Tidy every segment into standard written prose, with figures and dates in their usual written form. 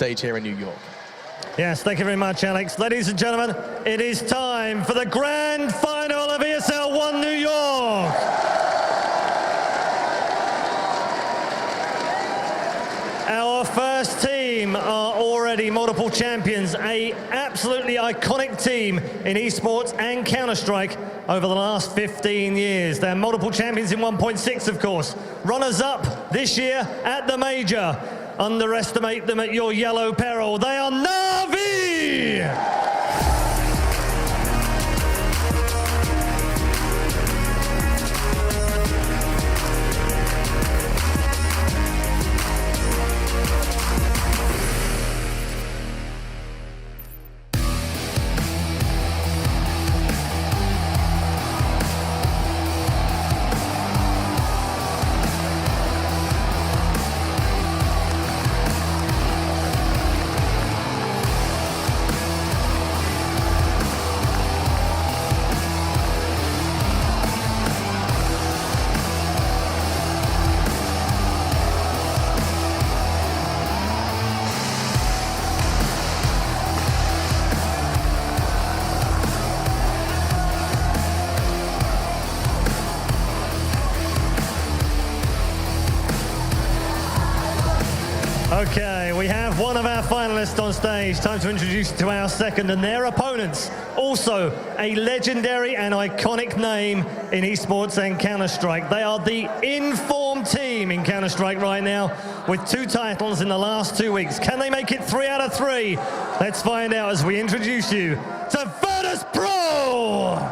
stage here in New York. Yes, thank you very much, Alex. Ladies and gentlemen, it is time for the grand final of ESL 1 New York. Our first team are already multiple champions, a absolutely iconic team in esports and Counter-Strike over the last 15 years. They're multiple champions in 1.6, of course. Runners-up this year at the Major. Underestimate them at your yellow peril. They are Navi! Okay, we have one of our finalists on stage. Time to introduce you to our second and their opponents. Also a legendary and iconic name in esports and Counter-Strike. They are the informed team in Counter-Strike right now with 2 titles in the last 2 weeks. Can they make it 3 out of 3? Let's find out as we introduce you to Virtus Pro!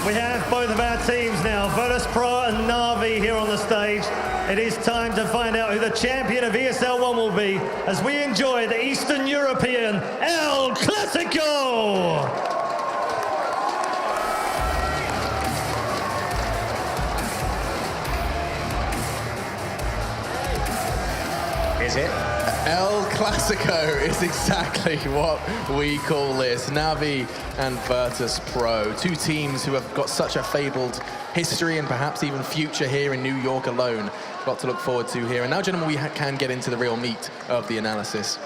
We have both of our teams now, Virtus Pro and Navi, here on the stage. It is time to find out who the champion of ESL 1 will be as we enjoy the Eastern European El Clasico! Is it? El Clasico is exactly what we call this. Navi and Virtus Pro, 2 teams who have got such a fabled history and perhaps even future here in New York alone. Got to look forward to here. And now, gentlemen, we can get into the real meat of the analysis.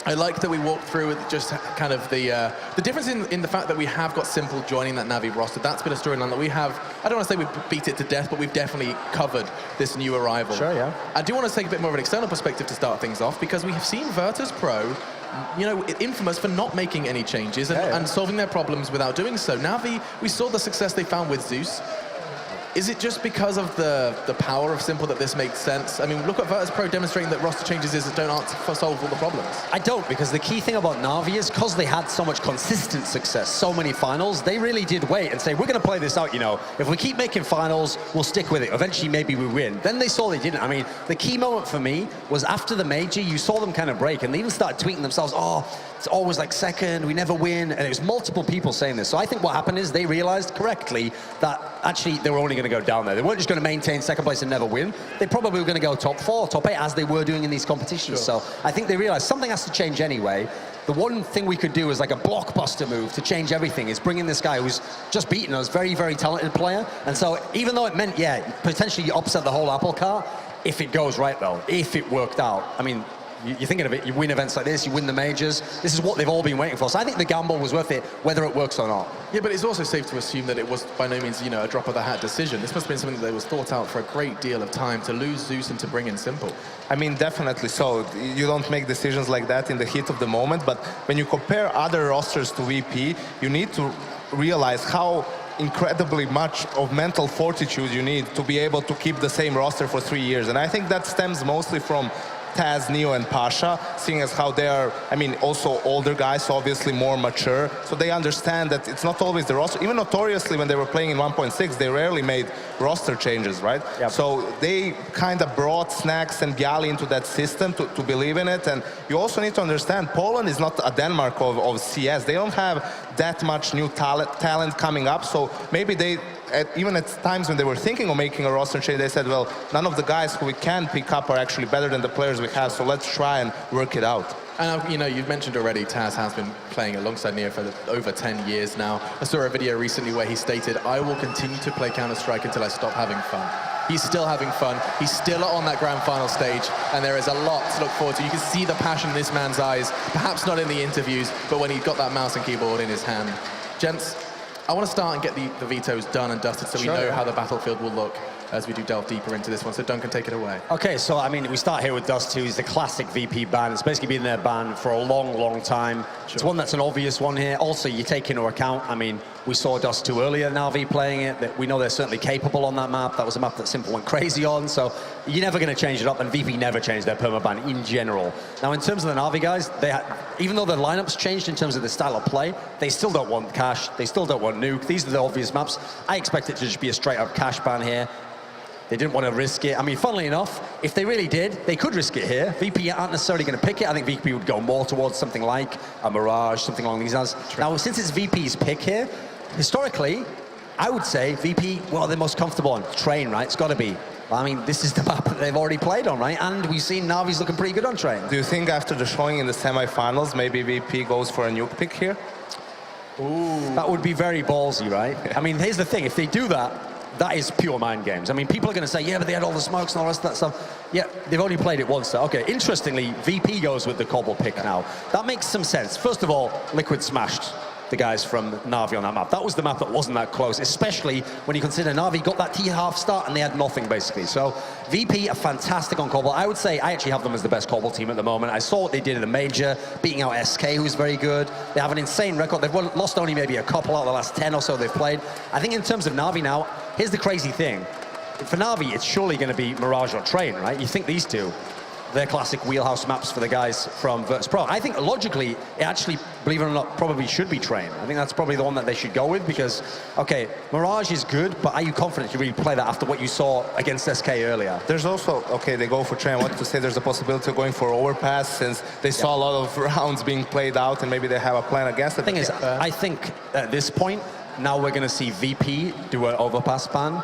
I like that we walked through with just kind of the difference in the fact that we have got Simple joining that Navi roster. That's been a storyline that we have, I don't want to say we've beat it to death, but we've definitely covered this new arrival. Sure, yeah. I do want to take a bit more of an external perspective to start things off, because we have seen Virtus Pro, you know, infamous for not making any changes and solving their problems without doing so. Navi, we saw the success they found with Zeus. Is it just because of the power of Simple that this makes sense? I mean, look at Virtus Pro demonstrating that roster changes don't solve all the problems. I don't, because the key thing about Navi is because they had so much consistent success, so many finals, they really did wait and say, we're going to play this out, you know. If we keep making finals, we'll stick with it. Eventually, maybe we win. Then they saw they didn't. I mean, the key moment for me was after the Major, you saw them kind of break, and they even started tweeting themselves, oh, it's always like second, we never win. And it was multiple people saying this. So I think what happened is they realized correctly that actually they were only going to go down there. They weren't just going to maintain second place and never win. They probably were going to go top 4, top 8, as they were doing in these competitions. Sure. So I think they realized something has to change anyway. The one thing we could do is like a blockbuster move to change everything is bring in this guy who's just beaten us, very, very talented player. And so even though it meant, yeah, potentially you upset the whole apple cart, if it goes right though, if it worked out. I mean, You're thinking of it, you win events like this, you win the majors. This is what they've all been waiting for. So I think the gamble was worth it, whether it works or not. Yeah, but it's also safe to assume that it was by no means, a drop of the hat decision. This must have been something that was thought out for a great deal of time to lose Zeus and to bring in Simple. I mean, definitely so. You don't make decisions like that in the heat of the moment, but when you compare other rosters to VP, you need to realize how incredibly much of mental fortitude you need to be able to keep the same roster for 3 years. And I think that stems mostly from Taz, Neo, and Pasha, seeing as how they are, I mean, also older guys, so obviously more mature. So they understand that it's not always the roster. Even notoriously, when they were playing in 1.6, they rarely made roster changes, right? Yep. So they kind of brought Snacks and Gali into that system to believe in it. And you also need to understand, Poland is not a Denmark of CS. They don't have that much new talent coming up. So maybe they, even at times when they were thinking of making a roster change, they said, well, none of the guys who we can pick up are actually better than the players we have, so let's try and work it out. And you've mentioned already, Taz has been playing alongside Neo for over 10 years now. I saw a video recently where he stated, I will continue to play Counter-Strike until I stop having fun. He's still having fun. He's still on that grand final stage, and there is a lot to look forward to. You can see the passion in this man's eyes, perhaps not in the interviews, but when he's got that mouse and keyboard in his hand. Gents, I want to start and get the vetoes done and dusted so we know how the battlefield will look as we do delve deeper into this one. So Duncan, take it away. Okay, so I mean, we start here with Dust 2. He's the classic VP ban. It's basically been their ban for a long, long time. Sure. It's one that's an obvious one here. Also, you take into account, I mean, we saw Dust 2 earlier, Navi playing it. That we know they're certainly capable on that map. That was a map that Simple went crazy on. So you're never going to change it up, and VP never changed their permaban in general. Now, in terms of the Navi guys, even though their lineups changed in terms of the style of play, they still don't want Cash. They still don't want Nuke. These are the obvious maps. I expect it to just be a straight-up Cash ban here. They didn't want to risk it. I mean, funnily enough, if they really did, they could risk it here. VP aren't necessarily going to pick it. I think VP would go more towards something like a Mirage, something along these lines. Now, since it's VP's pick here, historically, I would say VP, well, they're most comfortable on Train, right? It's got to be. I mean, this is the map that they've already played on, right? And we've seen Navi's looking pretty good on Train. Do you think after the showing in the semifinals, maybe VP goes for a Nuke pick here? Ooh. That would be very ballsy, right? I mean, here's the thing. If they do that, that is pure mind games. I mean, people are going to say, yeah, but they had all the smokes and all the rest of that stuff. Yeah, they've only played it once. So, okay, interestingly, VP goes with the Cobble pick now. That makes some sense. First of all, Liquid smashed the guys from Navi on that map. That was the map that wasn't that close, especially when you consider Navi got that T-half start and they had nothing, basically. So VP are fantastic on Cobble. I would say I actually have them as the best Cobble team at the moment. I saw what they did in the major, beating out SK, who's very good. They have an insane record. They've lost only maybe a couple out of the last 10 or so they've played. I think in terms of Navi now, here's the crazy thing. For Navi, it's surely going to be Mirage or Train, right? You think these two, they're classic wheelhouse maps for the guys from Virtus Pro. I think logically, it actually, believe it or not, probably should be Train. I think that's probably the one that they should go with because, okay, Mirage is good, but are you confident you really play that after what you saw against SK earlier? There's also, okay, they go for Train. I want to say there's a possibility of going for Overpass since they saw a lot of rounds being played out and maybe they have a plan against it. The thing is, I think at this point, now we're going to see VP do an Overpass ban,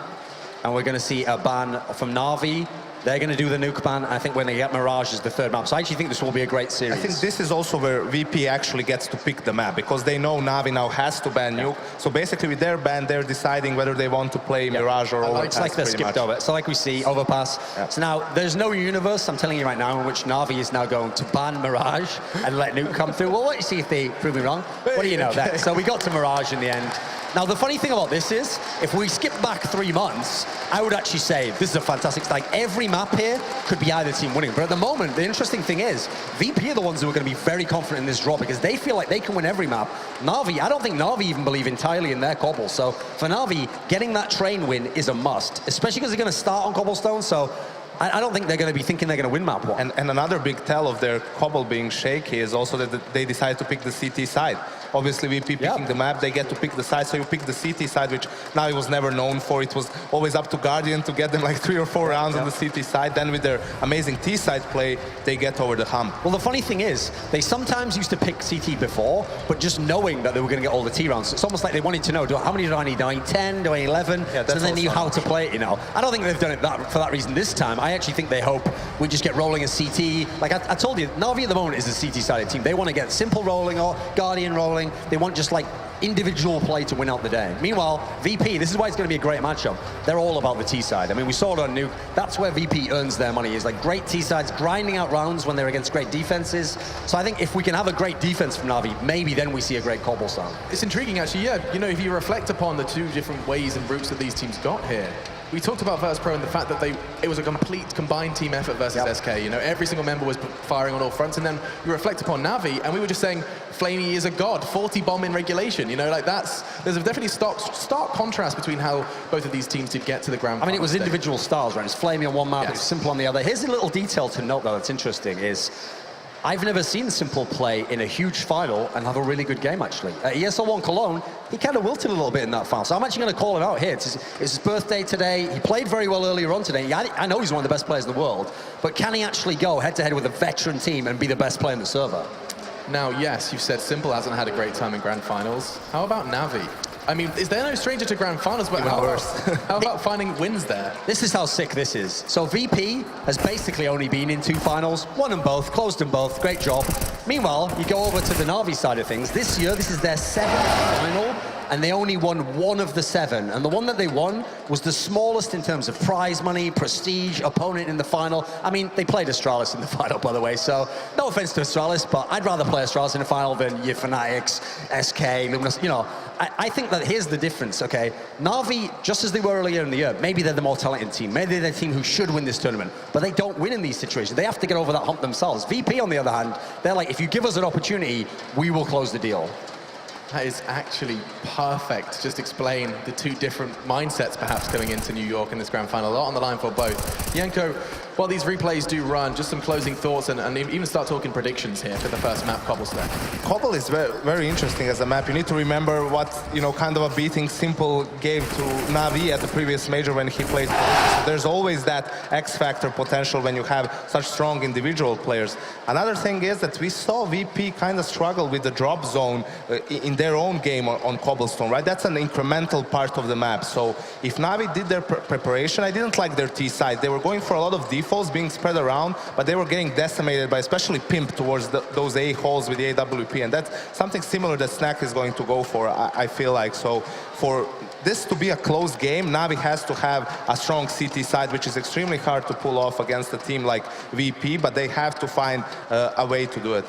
and we're going to see a ban from Navi. They're going to do the Nuke ban. I think when they get Mirage as the third map. So I actually think this will be a great series. I think this is also where VP actually gets to pick the map because they know Navi now has to ban Nuke. So basically with their ban, they're deciding whether they want to play Mirage or Overpass. It's like they're skipped over. So like we see, Overpass. Yeah. So now, there's no universe, I'm telling you right now, in which Navi is now going to ban Mirage and let Nuke come through. Well, let's see if they prove me wrong. What do you know? That? So we got to Mirage in the end. Now, the funny thing about this is, if we skip back 3 months, I would actually say this is a fantastic, like every map here could be either team winning. But at the moment, the interesting thing is, VP are the ones who are going to be very confident in this draw because they feel like they can win every map. Navi, I don't think Navi even believe entirely in their Cobble. So for Navi, getting that Train win is a must, especially because they're going to start on Cobblestone. So I don't think they're going to be thinking they're going to win map 1. And another big tell of their Cobble being shaky is also that they decided to pick the CT side. Obviously, VP picking the map, they get to pick the side, so you pick the CT side, which now it was never known for. It was always up to Guardian to get them like 3 or 4 rounds on the CT side. Then with their amazing T side play, they get over the hump. Well, the funny thing is, they sometimes used to pick CT before, but just knowing that they were going to get all the T rounds. It's almost like they wanted to know, how many do I need? Do I need 10? Do I need 11? Yeah, so they knew how to play it, you know. I don't think they've done it for that reason this time. I actually think they hope we just get rolling a CT. Like I told you, Navi at the moment is a CT-sided team. They want to get Simple rolling or Guardian rolling. They want just like individual play to win out the day. Meanwhile, VP, this is why it's going to be a great matchup. They're all about the T side. I mean, we saw it on Nuke. That's where VP earns their money, is like great T sides, grinding out rounds when they're against great defenses. So I think if we can have a great defense from Navi, maybe then we see a great Cobblestone. It's intriguing, actually, yeah. You know, if you reflect upon the two different ways and routes that these teams got here, we talked about Virtus.pro and the fact that it was a complete combined team effort versus SK. You know, every single member was firing on all fronts, and then you reflect upon Navi, and we were just saying, Flamey is a god, 40 bomb in regulation. You know, like there's a definitely stark contrast between how both of these teams did get to the grand final. I mean, it was individual styles, right? It's Flamey on one map, Yes. it's Simple on the other. Here's a little detail to note, though, that's interesting, is I've never seen Simple play in a huge final and have a really good game, actually. At ESL 1 Cologne, he kind of wilted a little bit in that final. So I'm actually going to call him out here. It's his birthday today. He played very well earlier on today. I know he's one of the best players in the world, but can he actually go head-to-head with a veteran team and be the best player in the server? Now, yes, you've said Simple hasn't had a great time in grand finals. How about Navi? I mean, is there no stranger to grand finals? But how about finding wins there? This is how sick this is. So VP has basically only been in 2 finals, won them both, closed them both, great job. Meanwhile, you go over to the Navi side of things. This year, this is their 7th final, and they only won 1 of the 7. And the one that they won was the smallest in terms of prize money, prestige, opponent in the final. I mean, they played Astralis in the final, by the way, so no offense to Astralis, but I'd rather play Astralis in the final than your Fanatics, SK, Luminous, you know. I think that here's the difference, okay? Navi, just as they were earlier in the year, maybe they're the more talented team, maybe they're the team who should win this tournament, but they don't win in these situations. They have to get over that hump themselves. VP, on the other hand, they're like, if you give us an opportunity, we will close the deal. That is actually perfect. Just explain the two different mindsets perhaps coming into New York in this grand final. A lot on the line for both. Yanko, while these replays do run, just some closing thoughts and even start talking predictions here for the first map, Cobblestone. Cobble is very, very interesting as a map. You need to remember what, you know, kind of a beating Simple gave to Navi at the previous major when he played. So there's always that X-factor potential when you have such strong individual players. Another thing is that we saw VP kind of struggle with the drop zone in their own game on Cobblestone, right? That's an incremental part of the map. So if Navi did their preparation, I didn't like their T side. They were going for a lot of defaults being spread around, but they were getting decimated by especially Pimp towards those A holes with the AWP, and that's something similar that Snack is going to go for, I feel like. So for this to be a close game, Navi has to have a strong CT side, which is extremely hard to pull off against a team like VP, but they have to find a way to do it.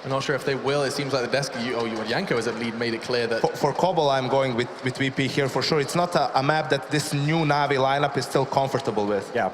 I'm not sure if they will. It seems like the desk, Yanko as a lead made it clear that... For Cobble, I'm going with VP here for sure. It's not a map that this new Navi lineup is still comfortable with. Yeah.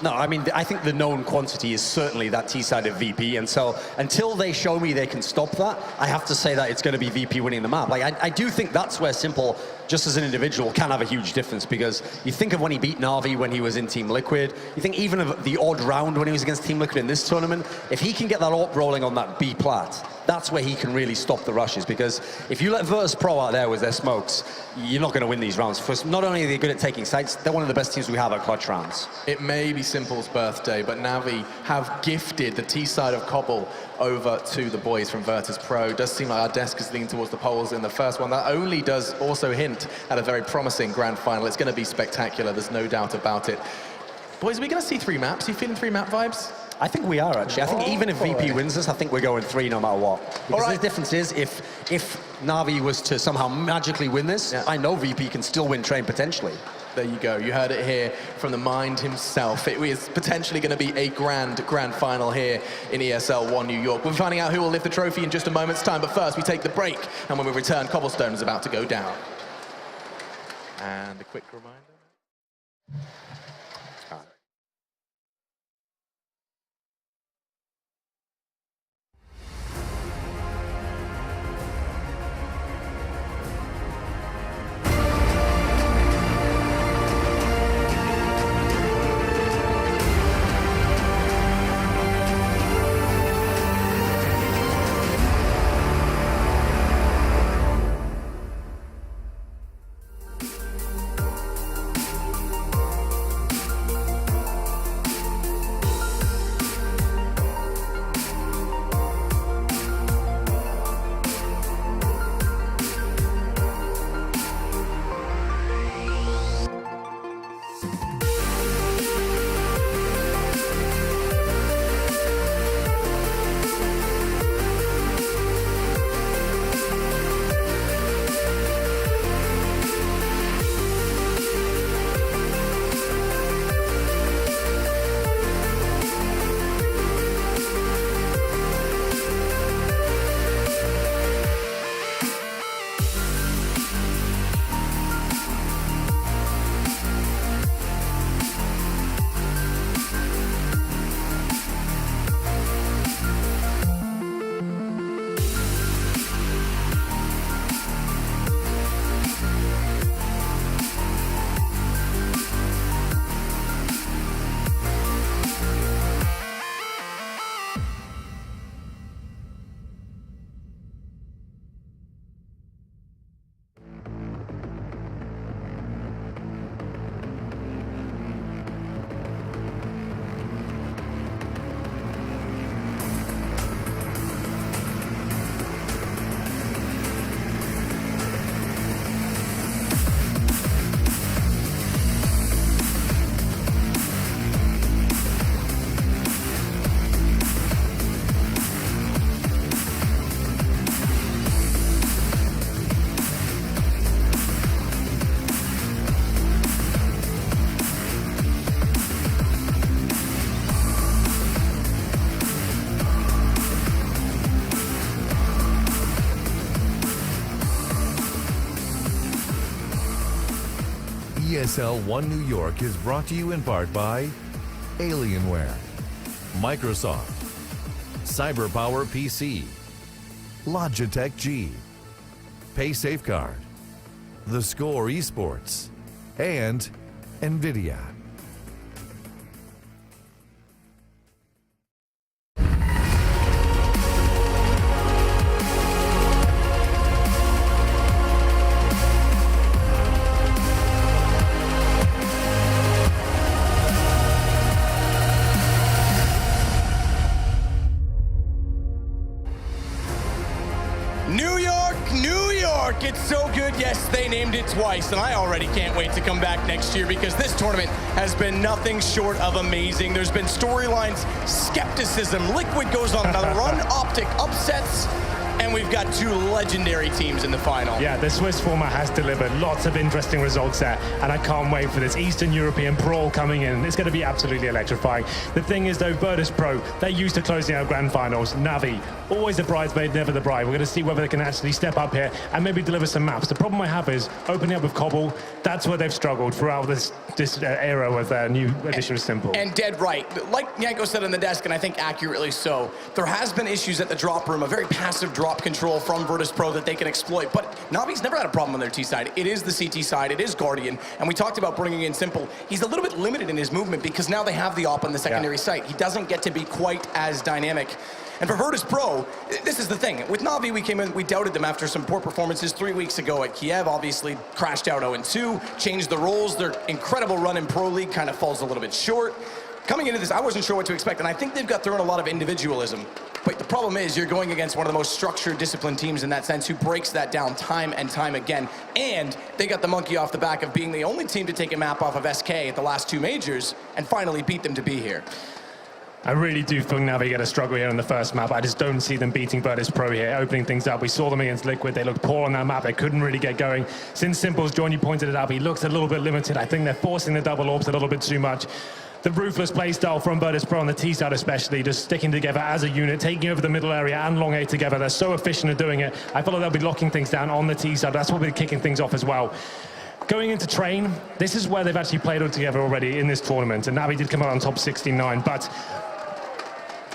No, I mean, I think the known quantity is certainly that T-side of VP, and so until they show me they can stop that, I have to say that it's going to be VP winning the map. Like, I do think that's where Simple, just as an individual, can have a huge difference, because you think of when he beat Navi when he was in Team Liquid, you think even of the odd round when he was against Team Liquid in this tournament, if he can get that AWP rolling on that B plat, that's where he can really stop the rushes, because if you let Virtus.pro out there with their smokes, you're not going to win these rounds. First, not only are they good at taking sites, they're one of the best teams we have at clutch rounds. It may be Simple's birthday, but Navi have gifted the T side of Cobble over to the boys from Virtus.pro. It does seem like our desk is leaning towards the polls in the first one. That only does also hint at a very promising grand final. It's going to be spectacular, there's no doubt about it. Boys, are we going to see 3 maps? Are you feeling 3 map vibes? I think we are, actually. I think even if VP wins this, I think we're going 3 no matter what. Because the difference is, if Navi was to somehow magically win this, I know VP can still win Train potentially. There you go. You heard it here from the mind himself. It is potentially going to be a grand final here in ESL 1 New York. We're finding out who will lift the trophy in just a moment's time, but first we take the break, and when we return, Cobblestone is about to go down. And a quick reminder. ESL 1 New York is brought to you in part by Alienware, Microsoft, CyberPower PC, Logitech G, Pay Safeguard, The Score Esports, and NVIDIA. New York, New York, it's so good. Yes, they named it twice, and I already can't wait to come back next year because this tournament has been nothing short of amazing. There's been storylines, skepticism, Liquid goes on another run, Optic upsets, and we've got two legendary teams in the final. Yeah, the Swiss format has delivered lots of interesting results there, and I can't wait for this Eastern European brawl coming in. It's going to be absolutely electrifying. The thing is, though, Virtus.pro, they're used to closing out grand finals. Navi, always the bridesmaid, never the bride. We're going to see whether they can actually step up here and maybe deliver some maps. The problem I have is opening up with Cobble. That's where they've struggled throughout this era with their new edition of Simple. And dead right. Like Yanko said on the desk, and I think accurately so, there has been issues at the drop room, a very passive drop control from Virtus.pro that they can exploit. But Navi's never had a problem on their T side. It is the CT side, it is Guardian, and we talked about bringing in Simple. He's a little bit limited in his movement because now they have the op on the secondary site. He doesn't get to be quite as dynamic. And for Virtus.pro, this is the thing. With Navi, we came in, we doubted them after some poor performances 3 weeks ago at Kiev. Obviously, crashed out 0-2, changed the roles. Their incredible run in Pro League kind of falls a little bit short. Coming into this, I wasn't sure what to expect, and I think they've got thrown a lot of individualism. But the problem is you're going against one of the most structured, disciplined teams in that sense who breaks that down time and time again. And they got the monkey off the back of being the only team to take a map off of SK at the last two majors and finally beat them to be here. I really do think Navi get a struggle here on the first map. I just don't see them beating Virtus.pro here, opening things up. We saw them against Liquid. They looked poor on that map. They couldn't really get going. Since Simple's joined, you pointed it out, he looks a little bit limited. I think they're forcing the double orbs a little bit too much. The ruthless playstyle from Virtus.pro on the T side especially, just sticking together as a unit, taking over the middle area and long A together. They're so efficient at doing it. I feel like they'll be locking things down on the T side. That's what we're kicking things off as well. Going into Train, this is where they've actually played all together already in this tournament. And Navi did come out on top 69, but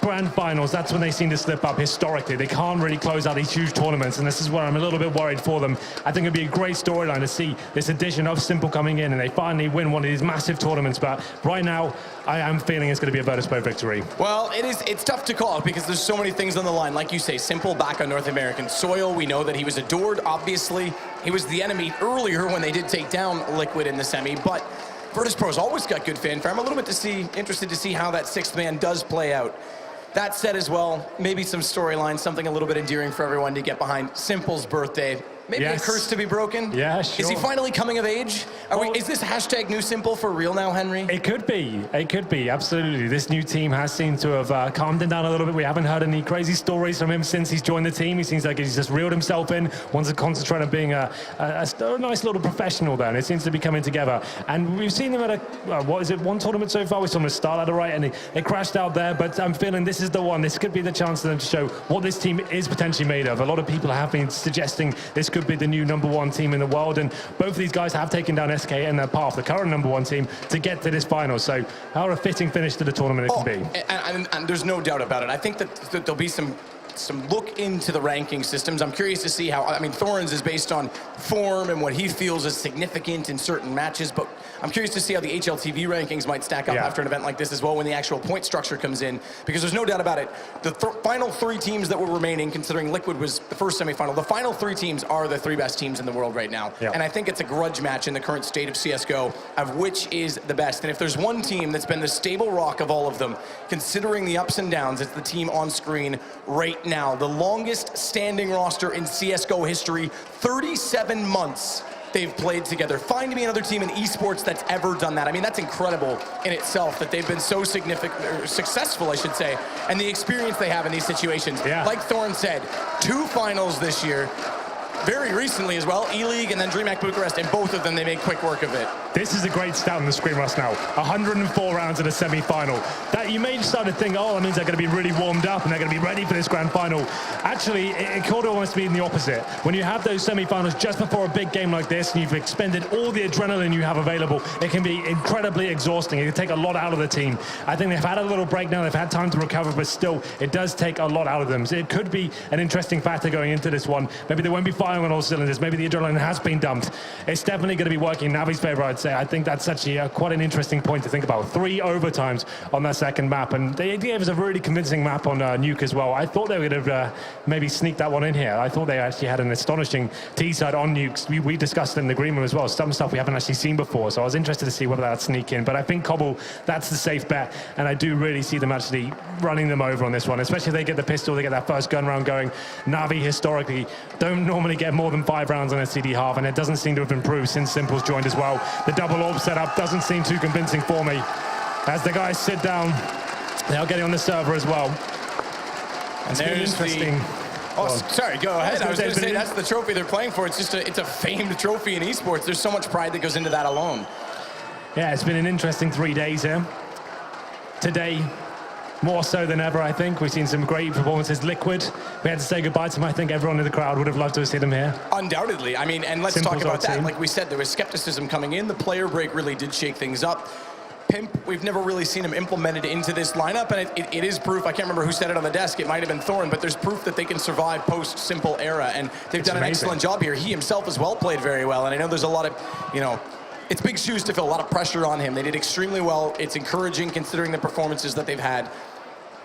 grand finals, that's when they seem to slip up historically. They can't really close out these huge tournaments, and this is where I'm a little bit worried for them. I think it'd be a great storyline to see this addition of Simple coming in and they finally win one of these massive tournaments, but right now I am feeling it's going to be a Virtus.pro victory. Well, it's tough to call because there's so many things on the line. Like you say, Simple back on North American soil. We know that he was adored, obviously. He was the enemy earlier when they did take down Liquid in the semi, but Virtus.pro's always got good fanfare. I'm a little bit interested to see how that sixth man does play out. That said as well, maybe some storyline, something a little bit endearing for everyone to get behind. Simple's birthday. Maybe a curse to be broken? Yeah, sure. Is he finally coming of age? Is this hashtag new Simple for real now, Henry? It could be. It could be, absolutely. This new team has seemed to have calmed him down a little bit. We haven't heard any crazy stories from him since he's joined the team. He seems like he's just reeled himself in, wants to concentrate on being a nice little professional there, and it seems to be coming together. And we've seen him at one tournament so far? We saw him at Starladder, right? And they crashed out there, but I'm feeling this is the one. This could be the chance for them to show what this team is potentially made of. A lot of people have been suggesting this could be the new #1 team in the world, and both of these guys have taken down SK in their path, the current #1 team, to get to this final. So how a fitting finish to the tournament it can be. And there's no doubt about it. I think that there'll be some look into the ranking systems. I'm curious to see how, I mean, Thorns is based on form and what he feels is significant in certain matches, but I'm curious to see how the HLTV rankings might stack up after an event like this as well when the actual point structure comes in, because there's no doubt about it. The final three teams that were remaining, considering Liquid was the first semifinal, the final three teams are the three best teams in the world right now. And I think it's a grudge match in the current state of CSGO of which is the best. And if there's one team that's been the stable rock of all of them, considering the ups and downs, it's the team on screen right now. The longest standing roster in CSGO history, 37 months they've played together. Find me another team in esports that's ever done that. I mean, that's incredible in itself that they've been so successful, I should say, and the experience they have in these situations. Like Thorn said, 2 finals this year, very recently as well, E-League and then DreamHack Bucharest, and both of them they made quick work of it. This is a great stat on the screen right now. 104 rounds in a semi-final. That you may start to think, oh, that means they're going to be really warmed up and they're going to be ready for this grand final. Actually, it could almost be in the opposite. When you have those semi-finals just before a big game like this and you've expended all the adrenaline you have available, it can be incredibly exhausting. It can take a lot out of the team. I think they've had a little break now. They've had time to recover, but still, it does take a lot out of them. So it could be an interesting factor going into this one. Maybe they won't be firing on all cylinders. Maybe the adrenaline has been dumped. It's definitely going to be working in Navi's favor, I'd say. I think that's actually quite an interesting point to think about. 3 overtimes on that second map, and they gave us a really convincing map on Nuke as well. I thought they would have maybe sneaked that one in here. I thought they actually had an astonishing T-side on Nukes. We discussed it in the green room as well. Some stuff we haven't actually seen before, so I was interested to see whether that'd sneak in. But I think Cobble, that's the safe bet, and I do really see them actually running them over on this one, especially if they get the pistol, they get that first gun round going. Navi historically don't normally get more than 5 rounds on a CD half, and it doesn't seem to have improved since Simple's joined as well. The double orb setup doesn't seem too convincing for me. As the guys sit down, they are getting on the server as well. And there's interesting. Sorry, go ahead. I was going to say that's the trophy they're playing for. It's just it's a famed trophy in esports. There's so much pride that goes into that alone. Yeah, it's been an interesting 3 days here. Today, more so than ever, I think. We've seen some great performances. Liquid, we had to say goodbye to him. I think everyone in the crowd would have loved to have seen him here. Undoubtedly. I mean, and let's talk about that. Like we said, there was skepticism coming in. The player break really did shake things up. Pimp, we've never really seen him implemented into this lineup, and it is proof. I can't remember who said it on the desk. It might have been Thorn, but there's proof that they can survive post-Simple era, and they've done an excellent job here. He himself as well played very well, and I know there's a lot of, it's big shoes to fill, a lot of pressure on him. They did extremely well. It's encouraging considering the performances that they've had.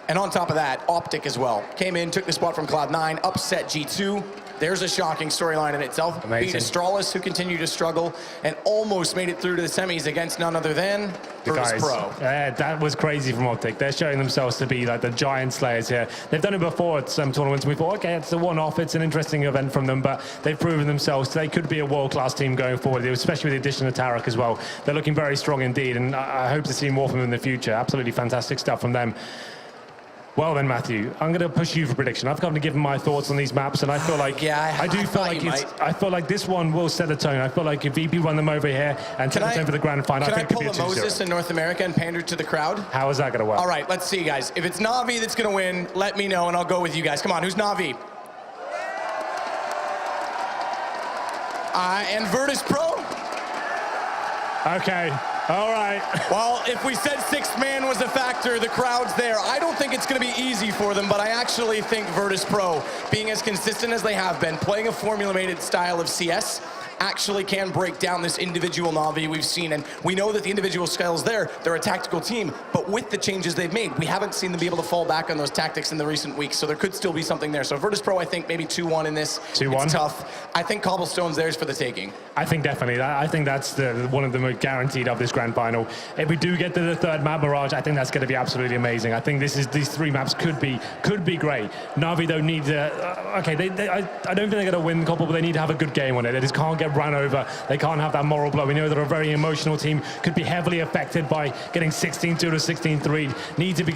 And on top of that, Optic as well. Came in, took the spot from Cloud9, upset G2. There's a shocking storyline in itself. Amazing. Beat Astralis, who continued to struggle, and almost made it through to the semis against none other than Virtus Pro. Yeah, that was crazy from Optic. They're showing themselves to be like the giant slayers here. They've done it before at some tournaments. We thought, okay, it's a one-off. It's an interesting event from them, but they've proven themselves. They could be a world-class team going forward, especially with the addition of Tarek as well. They're looking very strong indeed, and I hope to see more from them in the future. Absolutely fantastic stuff from them. Well then, Matthew, I'm going to push you for prediction. I've come to give my thoughts on these maps, and I feel like I feel like this one will set the tone. I feel like if VP run them over here and set the tone for the grand final, I think it could be a 2-0. Can I pull a Moses in North America and pander to the crowd? How is that going to work? All right, let's see, guys. If it's Navi that's going to win, let me know, and I'll go with you guys. Come on, who's Navi? And Virtus Pro? Okay. All right. Well, if we said sixth man was a factor, the crowd's there. I don't think it's going to be easy for them, but I actually think Virtus Pro, being as consistent as they have been, playing a formulated style of CS, actually can break down this individual Navi we've seen. And we know that the individual skills there, they're a tactical team, but with the changes they've made, we haven't seen them be able to fall back on those tactics in the recent weeks, so there could still be something there. So Virtus Pro, I think maybe 2-1 in this. 2-1? It's tough. I think Cobblestone's theirs for the taking. I think definitely. I think that's one of the most guaranteed of this grand final. If we do get to the third map, Mirage, I think that's going to be absolutely amazing. I think these 3 maps could be great. Navi don't need to. I don't think they're going to win Cobble, but they need to have a good game on it. They just can't get run over. They can't have that moral blow. We know they're a very emotional team. Could be heavily affected by getting 16-2 to 16-3. Need to be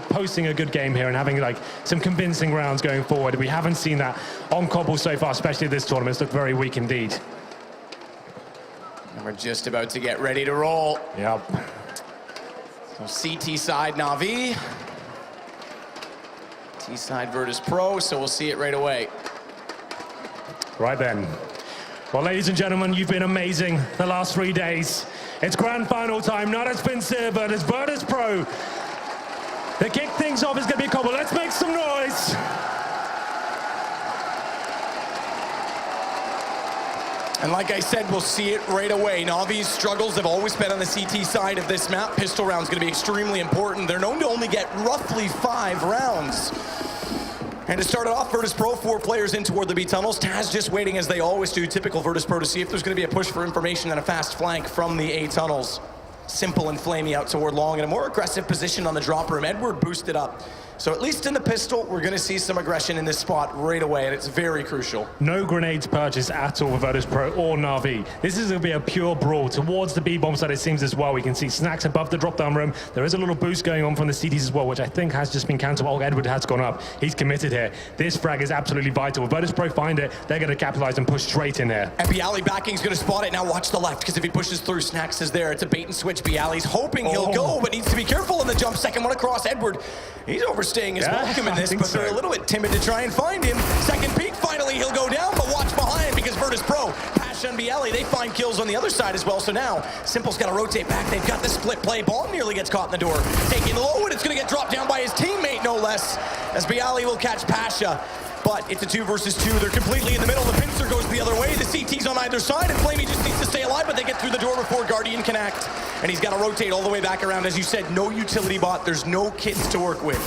posting a good game here and having like some convincing rounds going forward. We haven't seen that on Cobble so far, especially this tournament. It's looked very weak indeed. And we're just about to get ready to roll. Yep. So CT side Navi. T side Virtus Pro, so we'll see it right away. Right then. Well, ladies and gentlemen, you've been amazing the last 3 days. It's grand final time, not at Spincer, but it's Virtus Pro. To kick things off is going to be Cobble. Let's make some noise. And like I said, we'll see it right away. Navi's struggles have always been on the CT side of this map. Pistol round's going to be extremely important. They're known to only get roughly 5 rounds. And to start it off, Virtus Pro, 4 players in toward the B tunnels. Taz just waiting, as they always do, typical Virtus Pro, to see if there's going to be a push for information and a fast flank from the A tunnels. Simple and Flamey out toward long in a more aggressive position on the drop room. Edward boosted up So at least in the pistol, we're going to see some aggression in this spot right away, and it's very crucial. No grenades purchased at all for Virtus Pro or Navi. This is going to be a pure brawl towards the B-bomb side, it seems, as well. We can see Snacks above the drop-down room. There is a little boost going on from the CTs as well, which I think has just been cancelled. Oh, Edward has gone up. He's committed here. This frag is absolutely vital. If Virtus Pro find it, they're going to capitalize and push straight in there. And Bialy backing's going to spot it. Now watch the left, because if he pushes through, Snacks is there. It's a bait and switch. Bialy's hoping he'll go, but needs to be careful in the jump. Second one across. Edward, he's overstaying his welcome in this, but they're a little bit timid to try and find him. Second peek, finally he'll go down, but watch behind, because Virtus Pro, Pasha and Bialy, they find kills on the other side as well. So now Simple's got to rotate back. They've got the split play. Bomb nearly gets caught in the door. Taking the low, and it's going to get dropped down by his teammate, no less, as Bialy will catch Pasha. But it's a 2 versus 2. They're completely in the middle. The pincer goes the other way. The CT's on either side, and Flamey just needs to stay alive, but they get through the door before Guardian can act. And he's got to rotate all the way back around. As you said, no utility bot. There's no kits to work with.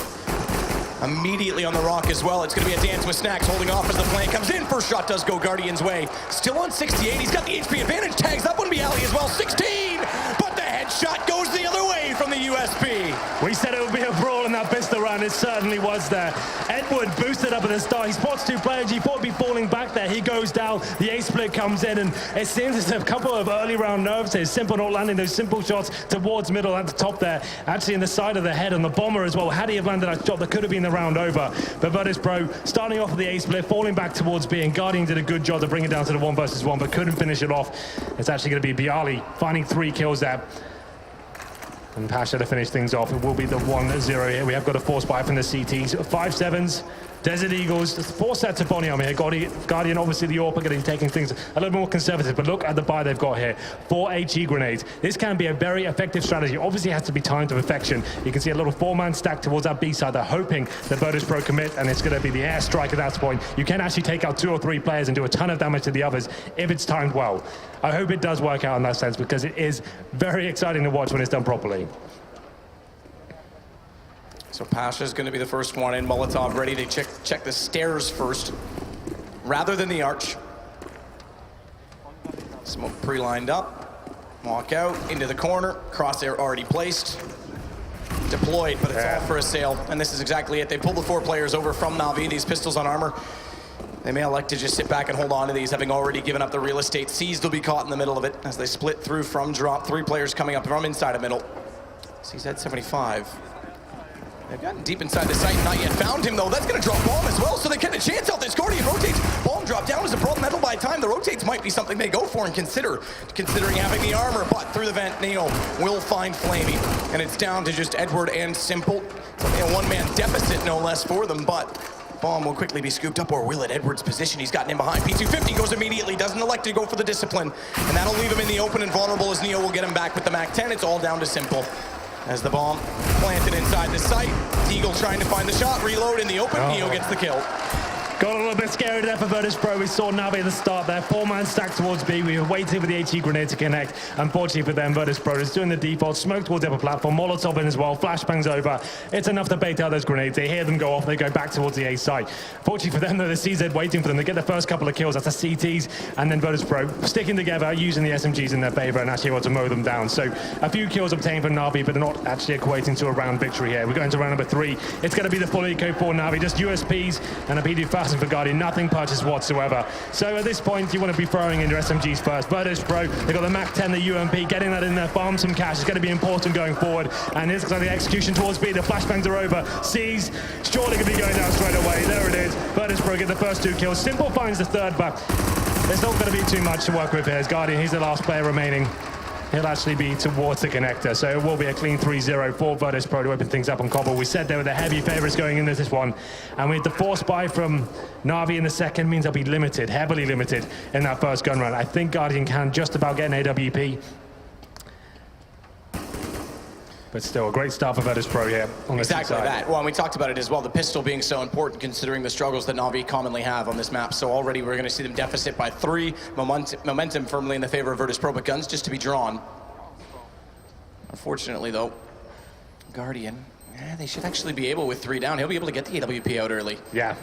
Immediately on the rock as well. It's going to be a dance with Snacks holding off as the flank comes in. First shot does go Guardian's way. Still on 68. He's got the HP advantage. Tags up on Bialy as well. 16! But the headshot goes the other way from the USP. We said it would be a brawl in that pistol round. It certainly was there. Edward boosted up at the start. He spots 2 players. He thought he'd be falling back there. He goes down. The A-split comes in, and it seems as if a couple of early round nerves here. Simple not landing those simple shots towards middle at the top there. Actually in the side of the head on the bomber as well. Had he have landed that shot, that could have been the round over. But Virtus Pro starting off with the A-split, falling back towards B, and Guardian did a good job to bring it down to the 1 versus 1, but couldn't finish it off. It's actually going to be Bialy finding 3 kills there. And Pasha to finish things off. It will be the 1-0 here. We have got a force buy from the CTs. 5-7s. Desert Eagles, 4 sets of body armor here. Guardian, obviously the AWP are going to be taking things a little bit more conservative, but look at the buy they've got here. 4 HE grenades. This can be a very effective strategy. Obviously it has to be timed to perfection. You can see a little 4-man stack towards that B side. They're hoping that Virtus Pro commit, and it's going to be the airstrike at that point. You can actually take out 2 or 3 players and do a ton of damage to the others if it's timed well. I hope it does work out in that sense, because it is very exciting to watch when it's done properly. So Pasha's going to be the first one in. Molotov ready to check the stairs first, rather than the arch. Smoke pre-lined up. Walk out into the corner. Crosshair already placed. Deployed, but it's all for a sail. And this is exactly it. They pulled the 4 players over from Navi. These pistols on armor. They may elect to just sit back and hold on to these, having already given up the real estate. Seized will be caught in the middle of it as they split through from drop. 3 players coming up from inside of middle. CZ 75. They've gotten deep inside the site, not yet found him though. That's going to drop bomb as well, so they get a chance out. This Guardian rotates. Bomb drop down as a problem. Metal by time. The rotates might be something they go for and considering having the armor, but through the vent, Neo will find Flamey. And it's down to just Edward and Simple. It's only a 1-man deficit, no less, for them, but bomb will quickly be scooped up, or will it? Edward's position, he's gotten in behind. P250 goes immediately, doesn't elect to go for the discipline, and that'll leave him in the open and vulnerable as Neo will get him back with the MAC-10. It's all down to Simple. As the bomb planted inside the site, Eagle trying to find the shot, reload in the open, Neo gets the kill. Got a little bit scary there for Virtus Pro. We saw Navi at the start there. 4-man stack towards B. We were waiting for the HE grenade to connect. Unfortunately for them, Virtus Pro is doing the default. Smoke towards the upper platform. Molotov in as well. Flashbangs over. It's enough to bait out those grenades. They hear them go off. They go back towards the A site. Fortunately for them, though, the CZ waiting for them. They get the first couple of kills. That's the CTs. And then Virtus Pro sticking together, using the SMGs in their favor and actually able to mow them down. So a few kills obtained for Navi, but they're not actually equating to a round victory here. We're going to round number 3. It's going to be the full eco for Navi. Just USPs and a PD1000 for Guardian. Nothing purchased whatsoever. So at this point, you want to be throwing in your SMGs first. Virtus Pro, they've got the MAC-10, the UMP, getting that in there, farm some cash. It's going to be important going forward. And it's like the execution towards B. The flashbangs are over. C's surely going to be going down straight away. There it is. Virtus Pro get the first 2 kills. Simple finds the 3rd, but there's not going to be too much to work with here. As Guardian, he's the last player remaining. He'll actually be towards the connector, so it will be a clean 3-0 for Virtus Pro to open things up on Cobble. We said they were the heavy favourites going into this one, and with the force buy from Navi in the second means they'll be limited, heavily limited in that first gun run. I think Guardian can just about get an AWP. But still, a great start for Virtus Pro here on this Exactly that. Well, and we talked about it as well, the pistol being so important considering the struggles that Navi commonly have on this map. So already we're going to see them deficit by 3. Momentum firmly in the favor of Virtus Pro, but guns just to be drawn. Unfortunately, though, Guardian, they should actually be able with 3 down. He'll be able to get the AWP out early. Yeah.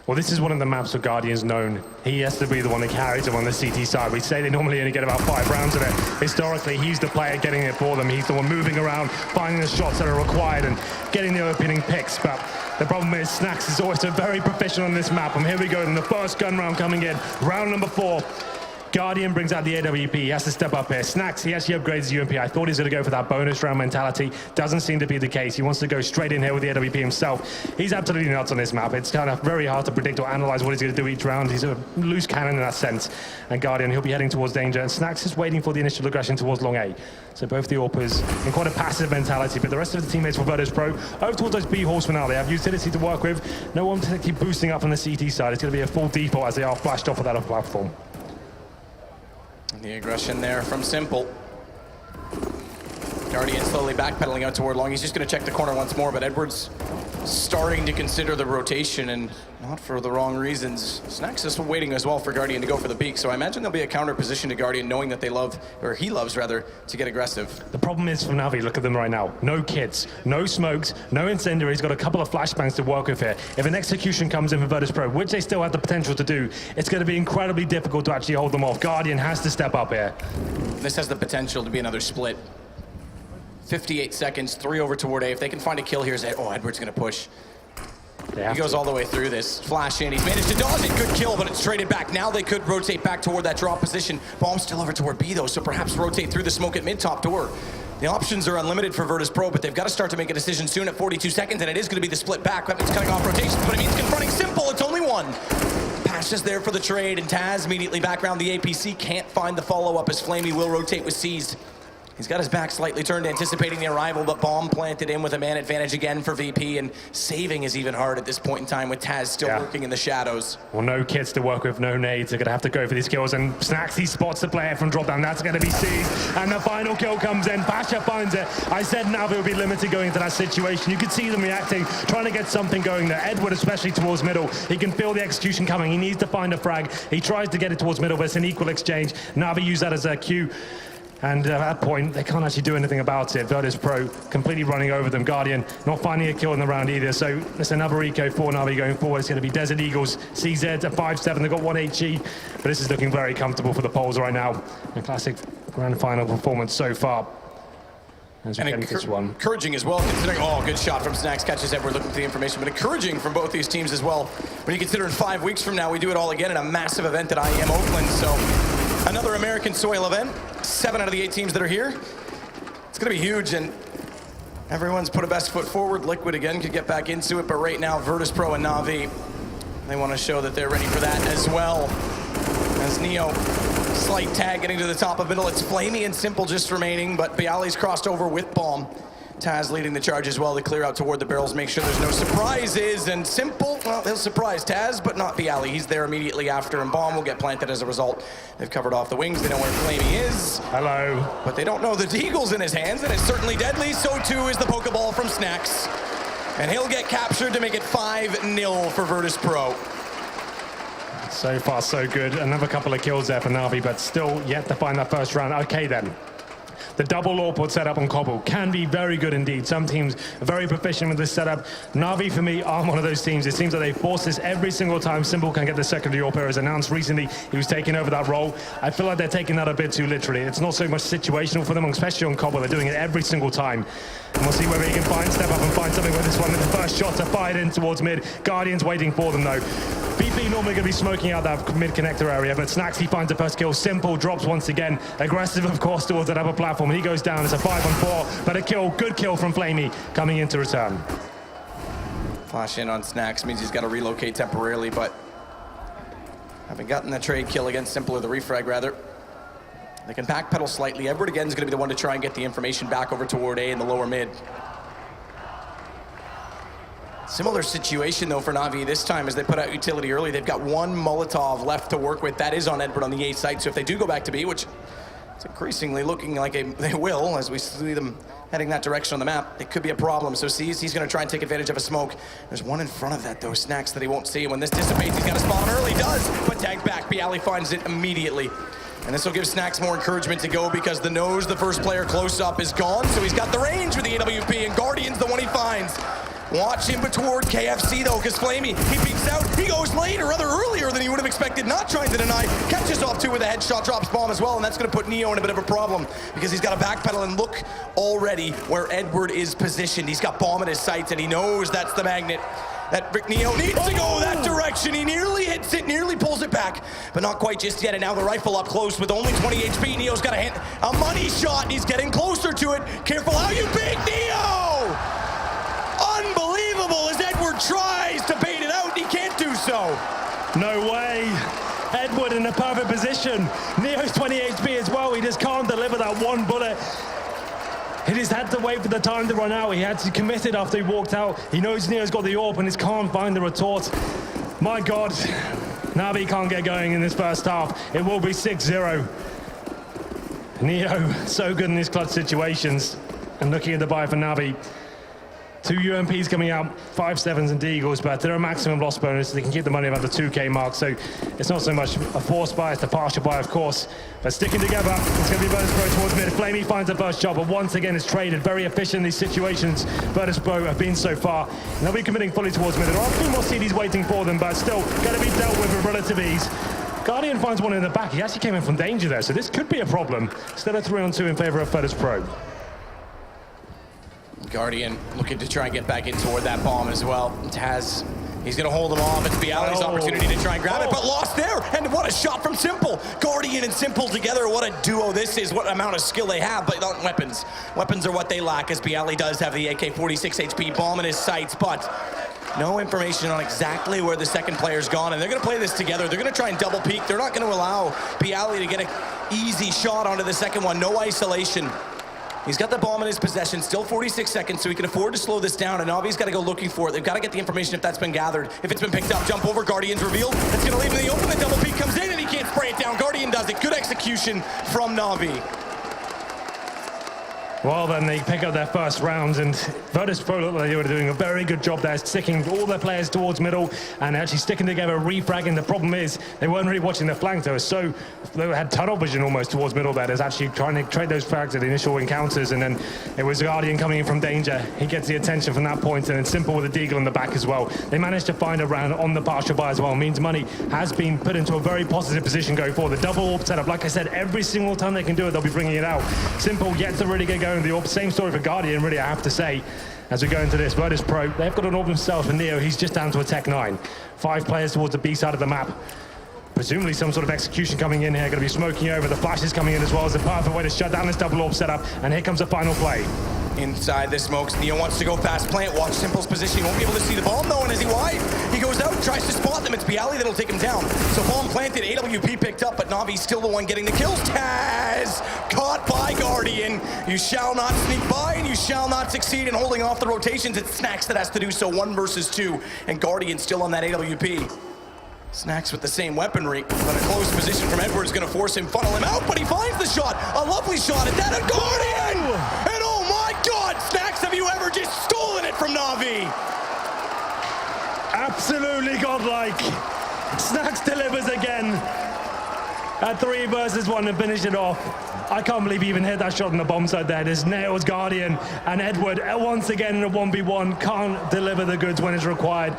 Well, this is one of the maps where Guardian's known. He has to be the one that carries them on the CT side. We say they normally only get about 5 rounds of it. Historically, he's the player getting it for them. He's the one moving around, finding the shots that are required and getting the opening picks. But the problem is Snax is always very proficient on this map. And here we go in the first gun round coming in. Round number 4. Guardian brings out the AWP. He has to step up here. Snax, he actually upgrades the UMP. I thought he was going to go for that bonus round mentality. Doesn't seem to be the case. He wants to go straight in here with the AWP himself. He's absolutely nuts on this map. It's kind of very hard to predict or analyze what he's going to do each round. He's a loose cannon in that sense. And Guardian, he'll be heading towards danger. And Snax is waiting for the initial aggression towards long A. So both the AWPers in quite a passive mentality. But the rest of the teammates for Virtus Pro over towards those B halls for now. They have utility to work with. No one to keep boosting up on the CT side. It's going to be a full default as they are flashed off of that platform. The aggression there from Simple. Guardian slowly backpedaling out toward long. He's just going to check the corner once more, but Edwards starting to consider the rotation, and not for the wrong reasons. Snax is waiting as well for Guardian to go for the peak, so I imagine there'll be a counter position to Guardian, knowing that they love, or he loves rather, to get aggressive. The problem is for Navi, look at them right now. No kits, no smokes, no incendiary. He's got a couple of flashbangs to work with here. If an execution comes in for Virtus Pro, which they still have the potential to do, it's going to be incredibly difficult to actually hold them off. Guardian has to step up here. This has the potential to be another split. 58 seconds, 3 over toward A. If they can find a kill here, Edwards going to push. He goes all the way through this. Flash in. He's managed to dodge it. Good kill, but it's traded back. Now they could rotate back toward that drop position. Bomb still over toward B, though, so perhaps rotate through the smoke at mid-top door. The options are unlimited for Virtus Pro, but they've got to start to make a decision soon at 42 seconds, and it is going to be the split back. It's cutting off rotations, but it means confronting Simple. It's only one. Pass just there for the trade, and Taz immediately back around the APC. Can't find the follow-up as Flamey will rotate with Seized. He's got his back slightly turned, anticipating the arrival, but bomb planted in with a man advantage again for VP, and saving is even hard at this point in time with Taz still lurking in the shadows. Well, no kits to work with, no nades. They're going to have to go for these kills, and Snax, he spots the player from drop down. That's going to be seized, and the final kill comes in. Basha finds it. I said Navi would be limited going into that situation. You could see them reacting, trying to get something going there. Edward, especially towards middle, he can feel the execution coming. He needs to find a frag. He tries to get it towards middle, but it's an equal exchange. Navi use that as a cue. And at that point, they can't actually do anything about it. Virtus Pro completely running over them. Guardian not finding a kill in the round either. So it's another eco for Navi going forward. It's going to be Desert Eagles, CZ at 5-7. They've got 1 HE, but this is looking very comfortable for the Poles right now. A classic grand final performance so far. As we get into this one. Encouraging as well, considering, good shot from Snax, catches Edward looking for the information, but encouraging from both these teams as well. When you consider in 5 weeks from now, we do it all again in a massive event at IEM Oakland, so another American soil event. 7 out of the 8 teams that are here. It's going to be huge, and everyone's put a best foot forward. Liquid again could get back into it, but right now, Virtus Pro and Navi, they want to show that they're ready for that as well. As Neo, slight tag getting to the top of middle. It's Flamey and Simple just remaining, but Bialy's crossed over with Bomb. Taz leading the charge as well to clear out toward the barrels, make sure there's no surprises, and Simple, well, he'll surprise Taz, but not Bialy. He's there immediately after, and Bomb will get planted as a result. They've covered off the wings, they know where Flamey is. Hello. But they don't know the Deagle's in his hands, and it's certainly deadly, so too is the Pokeball from Snax. And he'll get captured to make it 5-0 for Virtus Pro. So far, so good. Another couple of kills there for Navi, but still yet to find that first round. Okay, then. The double AWP setup on Cobble can be very good indeed. Some teams are very proficient with this setup. Navi, for me, aren't one of those teams. It seems that they force this every single time Simple can get the secondary AWP. As announced recently, he was taking over that role. I feel like they're taking that a bit too literally. It's not so much situational for them, especially on Cobble. They're doing it every single time. And we'll see whether he can step up and find something with this one. The first shots are fired in towards mid. Guardian's waiting for them, though. VP normally going to be smoking out that mid-connector area, but Snax, he finds the first kill. Simple drops once again. Aggressive, of course, towards that upper platform. He goes down. It's a 5-on-4, but a kill, good kill from Flamey coming in to return. Flash in on Snax means he's got to relocate temporarily, but having gotten the trade kill against Simple, or the refrag rather, they can backpedal slightly. Edward again is going to be the one to try and get the information back over toward A in the lower mid. Similar situation, though, for Navi this time as they put out utility early. They've got 1 Molotov left to work with. That is on Edward on the A site, so if they do go back to B, which it's increasingly looking like they will as we see them heading that direction on the map, it could be a problem. So he's going to try and take advantage of a smoke. There's one in front of that, though, Snax, that he won't see. And when this dissipates, he's got to spawn early. Does, but tagged back. Bialy finds it immediately. And this will give Snax more encouragement to go because the nose, the first player close up, is gone. So he's got the range with the AWP, and Guardian's the one he finds. Watch him toward KFC though, because Flamey, he peeks out, he goes late or rather earlier than he would have expected, not trying to deny, catches off two with a headshot, drops bomb as well, and that's going to put Neo in a bit of a problem because he's got to backpedal and look already where Edward is positioned. He's got bomb in his sights and he knows that's the magnet. That Neo needs to go that direction. He nearly hits it, nearly pulls it back, but not quite just yet. And now the rifle up close with only 20 HP. Neo's got a money shot. He's getting closer to it. Careful how you bait Neo! Unbelievable as Edward tries to bait it out. He can't do so. No way. Edward in a perfect position. Neo's 20 HP as well. He just can't deliver that one bullet. He just had to wait for the time to run out. He had to commit it after he walked out. He knows Neo's got the AWP and just can't find the retort. My God, Navi can't get going in this first half. It will be 6-0. Neo, so good in these clutch situations. And looking at the buy for Navi, 2 UMPs coming out, 5 sevens and Deagles, but they're a maximum loss bonus. They can keep the money around the 2K mark, so it's not so much a forced buy, it's a partial buy, of course. But sticking together, it's going to be Virtus Pro towards mid. Flamey finds the first shot, but once again is traded. Very efficient in these situations. Virtus Pro have been so far. And they'll be committing fully towards mid. There are a few more CDs waiting for them, but still going to be dealt with relative ease. Guardian finds one in the back. He actually came in from danger there, so this could be a problem. Still a 3-on-2 in favor of Virtus Pro. Guardian looking to try and get back in toward that bomb as well. Taz, he's going to hold him off. It's Bialy's opportunity to try and grab it, but lost there. And what a shot from Simple. Guardian and Simple together. What a duo this is. What amount of skill they have, but not weapons. Weapons are what they lack, as Bialy does have the AK-46 HP bomb in his sights, but no information on exactly where the second player's gone, and they're going to play this together. They're going to try and double peek. They're not going to allow Bialy to get an easy shot onto the second one. No isolation. He's got the bomb in his possession, still 46 seconds, so he can afford to slow this down, and Navi's got to go looking for it. They've got to get the information if that's been gathered. If it's been picked up, jump over, Guardian's revealed. That's going to leave him in the open, the double peek comes in, and he can't spray it down. Guardian does it. Good execution from Navi. Well, then they pick up their first rounds, and Virtus Pro looked like they were doing a very good job there, sticking all their players towards middle and actually sticking together, refragging. The problem is they weren't really watching the flank. They had tunnel vision almost towards middle there. There's actually trying to trade those frags at the initial encounters, and then it was Guardian coming in from danger. He gets the attention from that point, and then Simple with a Deagle in the back as well. They managed to find a round on the partial buy as well. Means money has been put into a very positive position going forward. The double AWP setup, like I said, every single time they can do it, they'll be bringing it out. Simple yet to really get going with the AWP. Same story for Guardian, really, I have to say, as we go into this. Virtus Pro, they've got an AWP themselves, and Neo, he's just down to a Tech 9. 5 players towards the B side of the map. Presumably some sort of execution coming in here, going to be smoking over. The flash is coming in as well as a perfect way to shut down this double AWP setup, and here comes the final play. Inside the smokes, Neo wants to go fast plant. Watch Simple's position. He won't be able to see the bomb though, and as he wide, he goes out, tries to spot them. It's Bialy that'll take him down. So bomb planted, AWP picked up, but Navi's still the one getting the kills. Taz caught by Guardian. You shall not sneak by, and you shall not succeed in holding off the rotations. It's Snacks that has to do so, 1 versus 2, and Guardian still on that AWP. Snacks with the same weaponry, but a close position from Edward is going to force him, funnel him out, but he finds the shot. A lovely shot at that, a Guardian! And oh my God, Snacks, have you ever just stolen it from Navi? Absolutely godlike. Snacks delivers again. At 3 versus 1 and finish it off. I can't believe he even hit that shot on the bomb side there. There's nails Guardian, and Edward once again in a 1v1 can't deliver the goods when it's required.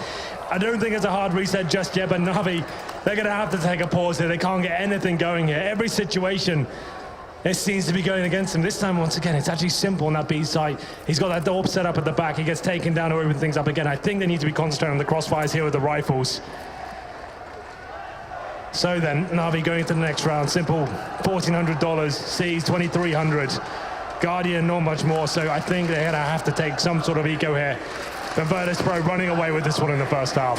I don't think it's a hard reset just yet, but Navi, they're going to have to take a pause here. They can't get anything going here. Every situation, it seems to be going against him. This time, once again, it's actually Simple on that B side. He's got that AWP set up at the back. He gets taken down to open things up again. I think they need to be concentrating on the crossfires here with the rifles. So then, Navi going to the next round. Simple, $1,400. C's, $2,300. Guardian, not much more. So I think they're going to have to take some sort of eco here. But Virtus Pro running away with this one in the first half.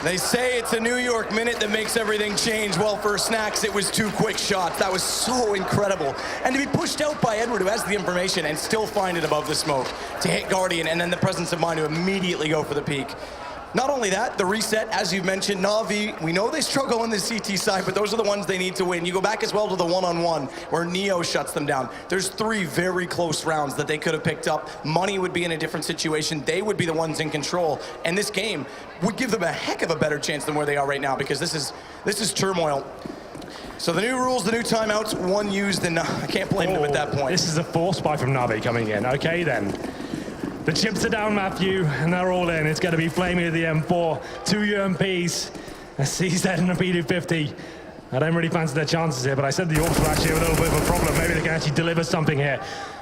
They say it's a New York minute that makes everything change. Well, for Snacks, it was 2 quick shots. That was so incredible. And to be pushed out by Edward, who has the information, and still find it above the smoke, to hit Guardian, and then the presence of mind to immediately go for the peak. Not only that, the reset, as you've mentioned, Navi, we know they struggle on the CT side, but those are the ones they need to win. You go back as well to the one-on-one, where Neo shuts them down. There's 3 very close rounds that they could have picked up. Money would be in a different situation. They would be the ones in control. And this game would give them a heck of a better chance than where they are right now, because this is turmoil. So the new rules, the new timeouts, 1 used, and I can't blame them at that point. This is a force buy from Navi coming in. Okay, then. The chips are down, Matthew, and they're all in. It's going to be Flamey at the M4, 2 UMPs, a CZ and a PD50. I don't really fancy their chances here, but I said the Orcs were actually a little bit of a problem. Maybe they can actually deliver something here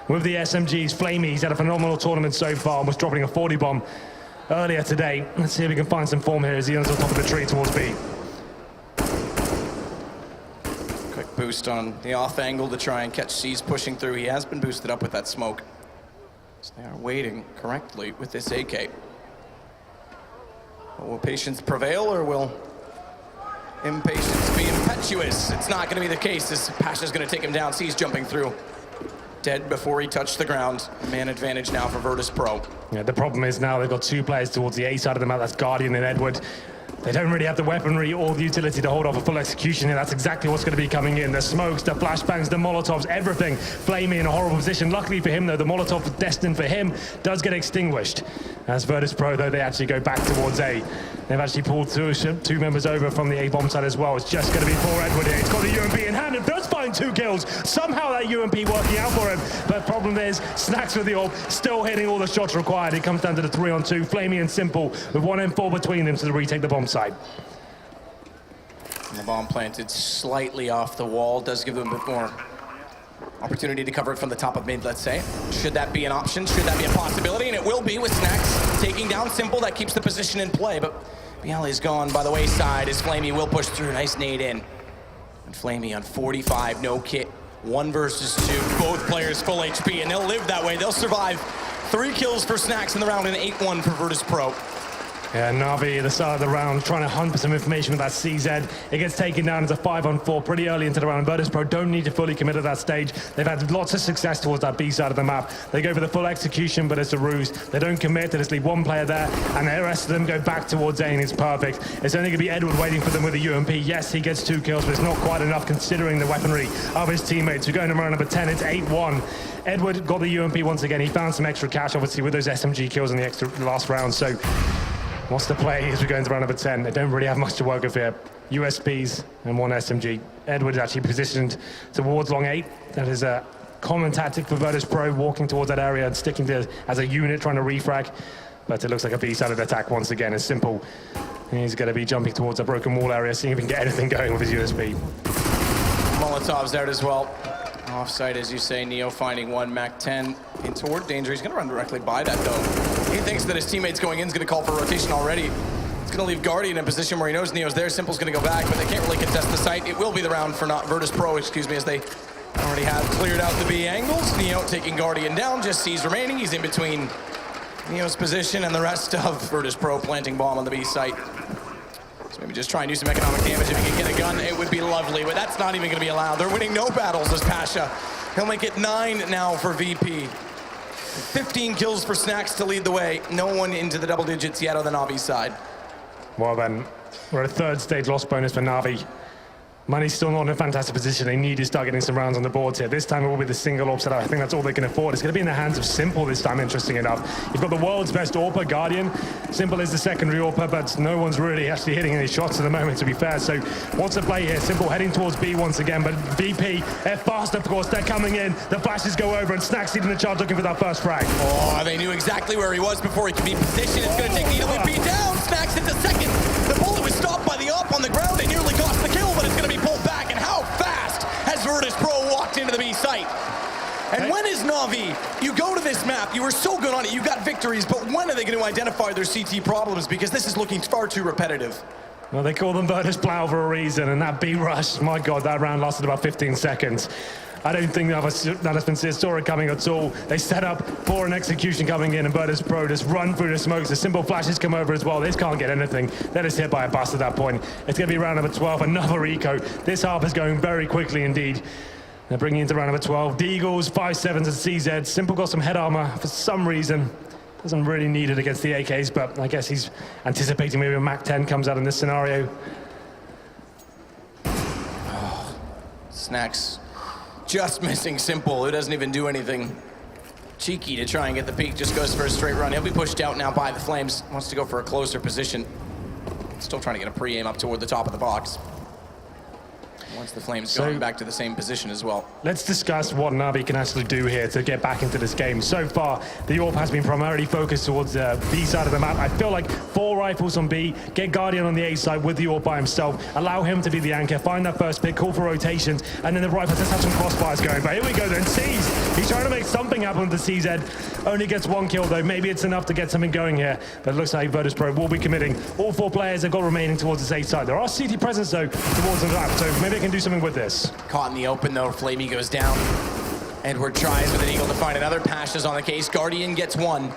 with the SMGs. Flamey, he's had a phenomenal tournament so far and was dropping a 40 bomb earlier today. Let's see if we can find some form here as he ends on top of the tree towards B. Quick boost on the off angle to try and catch C's pushing through. He has been boosted up with that smoke. So they are waiting correctly with this AK. Will patience prevail, or will impatience be impetuous? It's not going to be the case. This Pasha's going to take him down. C's jumping through. Dead before he touched the ground. Man advantage now for Virtus Pro. Yeah, the problem is now they've got 2 players towards the A side of the map. That's Guardian and Edward. They don't really have the weaponry or the utility to hold off a full execution here. That's exactly what's going to be coming in. The smokes, the flashbangs, the Molotovs, everything. Flamey in a horrible position. Luckily for him, though, the Molotov destined for him does get extinguished. As Virtus Pro, though, they actually go back towards A. They've actually pulled 2 members over from the A bomb side as well. It's just going to be for Edward here. He's got the UMP in hand and does find 2 kills. Somehow that UMP working out for him. But problem is, Snacks with the AWP, still hitting all the shots required. It comes down to the 3-on-2. Flamey and Simple with 1 M4 between them to retake the bomb site. And the bomb planted slightly off the wall. Does give them a bit more opportunity to cover it from the top of mid, let's say. Should that be an option? Should that be a possibility? And it will be with Snacks taking down Simple. That keeps the position in play, but Bialy is gone by the wayside as Flamey will push through. Nice nade in. And Flamey on 45, no kit. 1 versus 2, both players full HP, and they'll live that way. They'll survive. 3 kills for Snacks in the round and 8-1 for Virtus Pro. Yeah, Navi at the start of the round trying to hunt for some information with that CZ. It gets taken down as a 5-on-4 pretty early into the round. Virtus Pro don't need to fully commit at that stage. They've had lots of success towards that B side of the map. They go for the full execution, but it's a ruse. They don't commit. They just leave 1 player there, and the rest of them go back towards A, and it's perfect. It's only going to be Edward waiting for them with a UMP. Yes, he gets 2 kills, but it's not quite enough considering the weaponry of his teammates. We're going to round number 10. It's 8-1. Edward got the UMP once again. He found some extra cash, obviously, with those SMG kills in the last round. So what's the play as we go into round number 10? They don't really have much to work with here. USBs and 1 SMG. Edward is actually positioned towards long 8. That is a common tactic for Virtus Pro, walking towards that area and sticking to as a unit, trying to refrag. But it looks like a B-sided attack once again. It's Simple. He's going to be jumping towards a broken wall area, seeing if he can get anything going with his USB. Molotov's there as well. Offside, as you say. Neo finding 1, Mac 10 in toward danger. He's going to run directly by that, though. He thinks that his teammate's going in is going to call for rotation already. It's going to leave Guardian in a position where he knows Neo's there. Simple's going to go back, but they can't really contest the site. It will be the round for Virtus Pro, as they already have cleared out the B angles. Neo taking Guardian down, just C's remaining. He's in between Neo's position and the rest of Virtus Pro planting bomb on the B site. So maybe just try and do some economic damage. If he can get a gun, it would be lovely, but that's not even going to be allowed. They're winning no battles as Pasha. He'll make it 9 now for VP. 15 kills for Snacks to lead the way. No one into the double digits yet on the Navi side. Well then, we're at 3rd stage loss bonus for Navi. Money's still not in a fantastic position. They need to start getting some rounds on the boards here. This time it will be the single AWP setup. I think that's all they can afford. It's going to be in the hands of Simple this time, interesting enough. You've got the world's best AWPer, Guardian. Simple is the secondary AWPer, but no one's really actually hitting any shots at the moment, to be fair. So what's the play here? Simple heading towards B once again, but VP, they're fast, of course. They're coming in. The flashes go over, and Snacks leading the charge looking for that first frag. Oh, they knew exactly where he was before he could be positioned. It's going to take the EWP down. Snacks hit the second. The bullet was stopped by the AWP on the ground. It nearly cost the kill, but it's going to be pulled back. And how fast has Virtus Pro walked into the B site? And when is Navi? You go to this map, you were so good on it, you got victories, but when are they going to identify their CT problems? Because this is looking far too repetitive. Well, they call them Virtus Plow for a reason, and that B rush, my God, that round lasted about 15 seconds. I don't think that has been saw it coming at all. They set up for an execution coming in, and Virtus Pro just run through the smokes. The Simple flashes come over as well. They just can't get anything. They're just hit by a bus at that point. It's going to be round number 12, another eco. This half is going very quickly indeed. They're bringing into round number 12. Deagles, 5.7s and CZ. Simple got some head armor for some reason. Doesn't really need it against the AKs, but I guess he's anticipating maybe a Mac 10 comes out in this scenario. Oh, Snacks just missing Simple, who doesn't even do anything cheeky to try and get the peak, just goes for a straight run. He'll be pushed out now by the Flames. Wants to go for a closer position. Still trying to get a pre-aim up toward the top of the box. Once the Flames going back to the same position as well. Let's discuss what Navi can actually do here to get back into this game. So far, the AWP has been primarily focused towards the B side of the map. I feel like 4 rifles on B, get Guardian on the A side with the AWP by himself, allow him to be the anchor, find that first pick, call for rotations, and then the rifles just have some crossfires going. But here we go then, C's. He's trying to make something happen with the CZ. Only gets 1 kill though. Maybe it's enough to get something going here. But it looks like Virtus.pro will be committing. All 4 players have got remaining towards this A side. There are CT presence though towards the left, so maybe they can do something with this. Caught in the open though, Flamey goes down. Edward tries with an eagle to find another. Pasha's on the case, Guardian gets 1.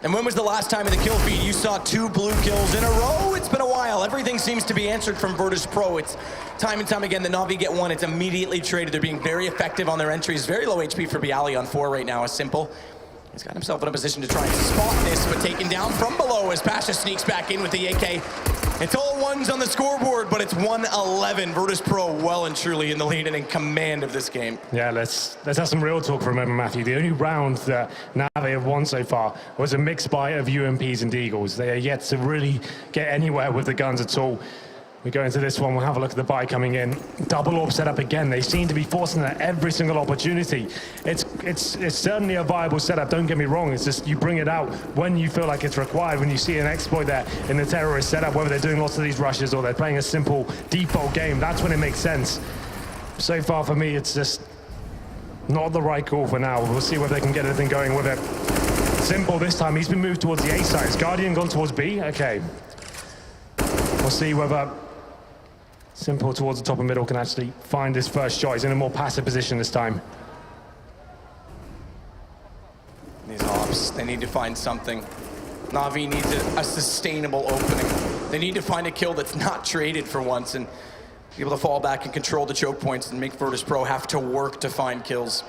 And when was the last time in the kill feed you saw 2 blue kills in a row? It's been a while. Everything seems to be answered from Virtus.pro. It's time and time again, the Navi get 1, it's immediately traded. They're being very effective on their entries. Very low HP for Bialy on 4 right now, is Simple. He's got himself in a position to try and spot this, but taken down from below as Pasha sneaks back in with the AK. It's all 1s on the scoreboard, but it's 1-11. Virtus.pro well and truly in the lead and in command of this game. Yeah, let's have some real talk for a moment, Matthew. The only round that Navi have won so far was a mixed buy of UMPs and Deagles. They are yet to really get anywhere with the guns at all. We go into this one, we'll have a look at the buy coming in. Double AWP setup again. They seem to be forcing that every single opportunity. It's certainly a viable setup, don't get me wrong. It's just you bring it out when you feel like it's required, when you see an exploit there in the terrorist setup, whether they're doing lots of these rushes or they're playing a simple default game, that's when it makes sense. So far for me, it's just not the right call for now. We'll see whether they can get anything going with it. Simple this time, he's been moved towards the A side. Is Guardian gone towards B? Okay. We'll see whether Simple towards the top and middle can actually find his first shot. He's in a more passive position this time. These ops, they need to find something. Navi needs a sustainable opening. They need to find a kill that's not traded for once and be able to fall back and control the choke points and make Virtus.pro have to work to find kills.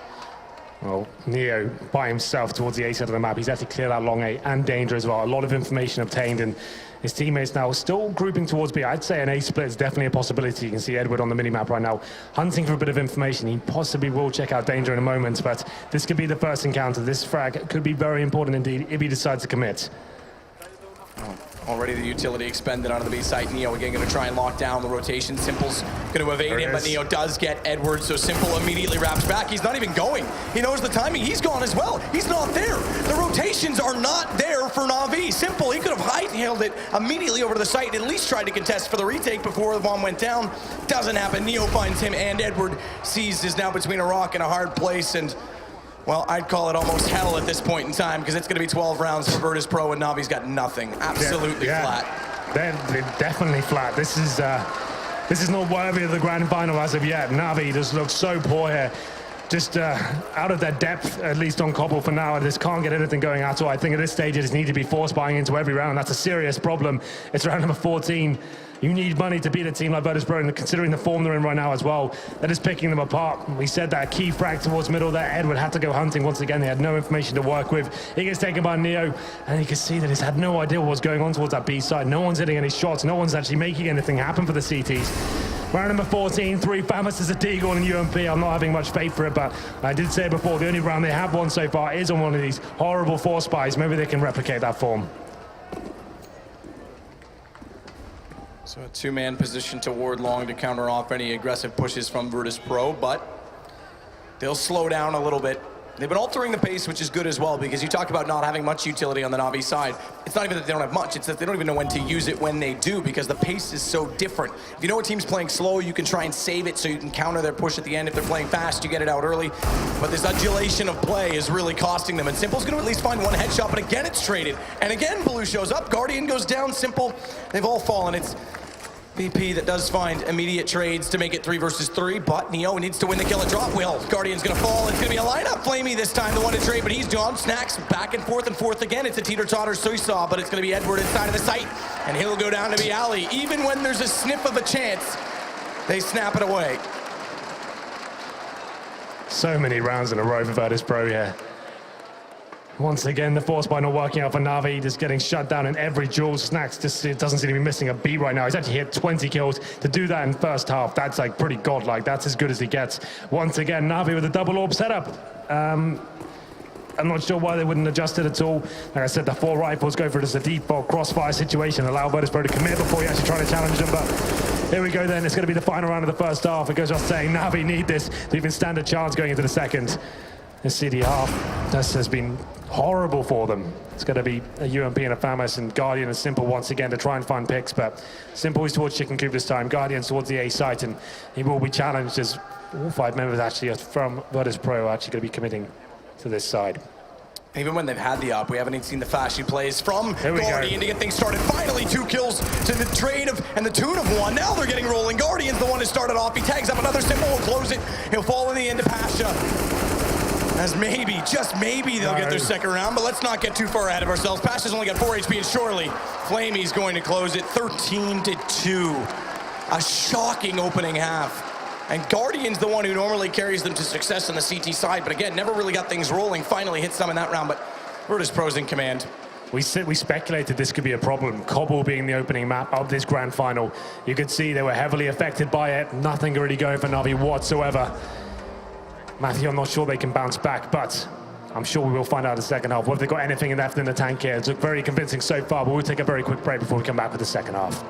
Well, Neo by himself towards the A side of the map. He's actually cleared out long A and danger as well. A lot of information obtained, and his teammates now still grouping towards B. I'd say an A split is definitely a possibility. You can see Edward on the mini-map right now, hunting for a bit of information. He possibly will check out danger in a moment, but this could be the first encounter. This frag could be very important indeed if he decides to commit. Already the utility expended onto the B site. Neo again going to try and lock down the rotation. Simple's going to evade him, but Neo does get Edward, so Simple immediately wraps back. He's not even going. He knows the timing. He's gone as well. He's not there. The rotations are not there for Navi. Simple, he could have hightailed it immediately over to the site, at least tried to contest for the retake before the bomb went down. Doesn't happen. Neo finds him, and Edward sees is now between a rock and a hard place, and well, I'd call it almost hell at this point in time because it's going to be 12 rounds for Virtus.pro and Navi's got nothing. Absolutely flat. They're definitely flat. This is not worthy of the grand final as of yet. Navi just looks so poor here. Just out of their depth, at least on Cobble for now. Just can't get anything going at all. I think at this stage, they just need to be force buying into every round. That's a serious problem. It's round number 14. You need money to beat a team like Virtus.pro, and considering the form they're in right now as well, that is picking them apart. We said that key frag towards middle there. Edward had to go hunting once again. They had no information to work with. He gets taken by Neo, and you can see that he's had no idea what was going on towards that B side. No one's hitting any shots. No one's actually making anything happen for the CTs. Round number 14, 3 Famous as a Deagle and UMP. I'm not having much faith for it, but I did say before, the only round they have won so far is on one of these horrible force buys. Maybe they can replicate that form. So a 2-man position to ward long to counter off any aggressive pushes from Virtus.pro, but they'll slow down a little bit. They've been altering the pace, which is good as well, because you talk about not having much utility on the Navi side. It's not even that they don't have much, it's that they don't even know when to use it when they do, because the pace is so different. If you know a team's playing slow, you can try and save it so you can counter their push at the end. If they're playing fast, you get it out early. But this adulation of play is really costing them, and Simple's gonna at least find one headshot, but again, it's traded. And again, Blue shows up, Guardian goes down, Simple. They've all fallen. It's VP that does find immediate trades to make it 3 versus 3, but Neo needs to win the kill at drop wheel. Guardian's gonna fall. It's gonna be a lineup. Flamey this time, the one to trade, but he's gone. Snacks back and forth again. It's a teeter-totter seesaw, but it's gonna be Edward inside of the site, and he'll go down to Bialy. Even when there's a sniff of a chance, they snap it away. So many rounds in a row for Virtus.pro here. Once again, the force buy not working out for Navi, just getting shut down in every duel. Snacks just doesn't seem to be missing a beat right now. He's actually hit 20 kills. To do that in first half, that's like pretty godlike. That's as good as he gets. Once again, Navi with a double AWP setup. I'm not sure why they wouldn't adjust it at all. Like I said, the 4 rifles go for just a default crossfire situation, allow Virtus.pro to commit before you actually try to challenge them, but Here we go then. It's going to be the final round of the first half. It goes off saying Navi need this to even stand a chance going into the second. The CD half has been horrible for them. It's going to be a UMP and a FAMAS, and Guardian and Simple once again to try and find picks, but Simple is towards Chicken Coop this time. Guardian's towards the A site, and he will be challenged as all 5 members actually from Virtus Pro are actually going to be committing to this side. Even when they've had the up, we haven't even seen the flashy plays from Here we Guardian go. to get things started. Finally, 2 kills to the trade of and the tune of 1. Now they're getting rolling. Guardian's the one who started off. He tags up another Simple, will close it. He'll fall in the end to Pasha. As maybe, just maybe, they'll get their second round, but let's not get too far ahead of ourselves. Pasha's only got 4 HP, and surely Flamey's going to close it 13-2. A shocking opening half. And Guardian's the one who normally carries them to success on the CT side, but again, never really got things rolling. Finally hit some in that round, but Virtus Pro's in command. We speculated this could be a problem. Cobble being the opening map of this grand final. You could see they were heavily affected by it. Nothing really going for Navi whatsoever. Matthew, I'm not sure they can bounce back, but I'm sure we will find out in the second half. What if they've got anything left in the tank here? It's looked very convincing so far, but we'll take a very quick break before we come back with the second half.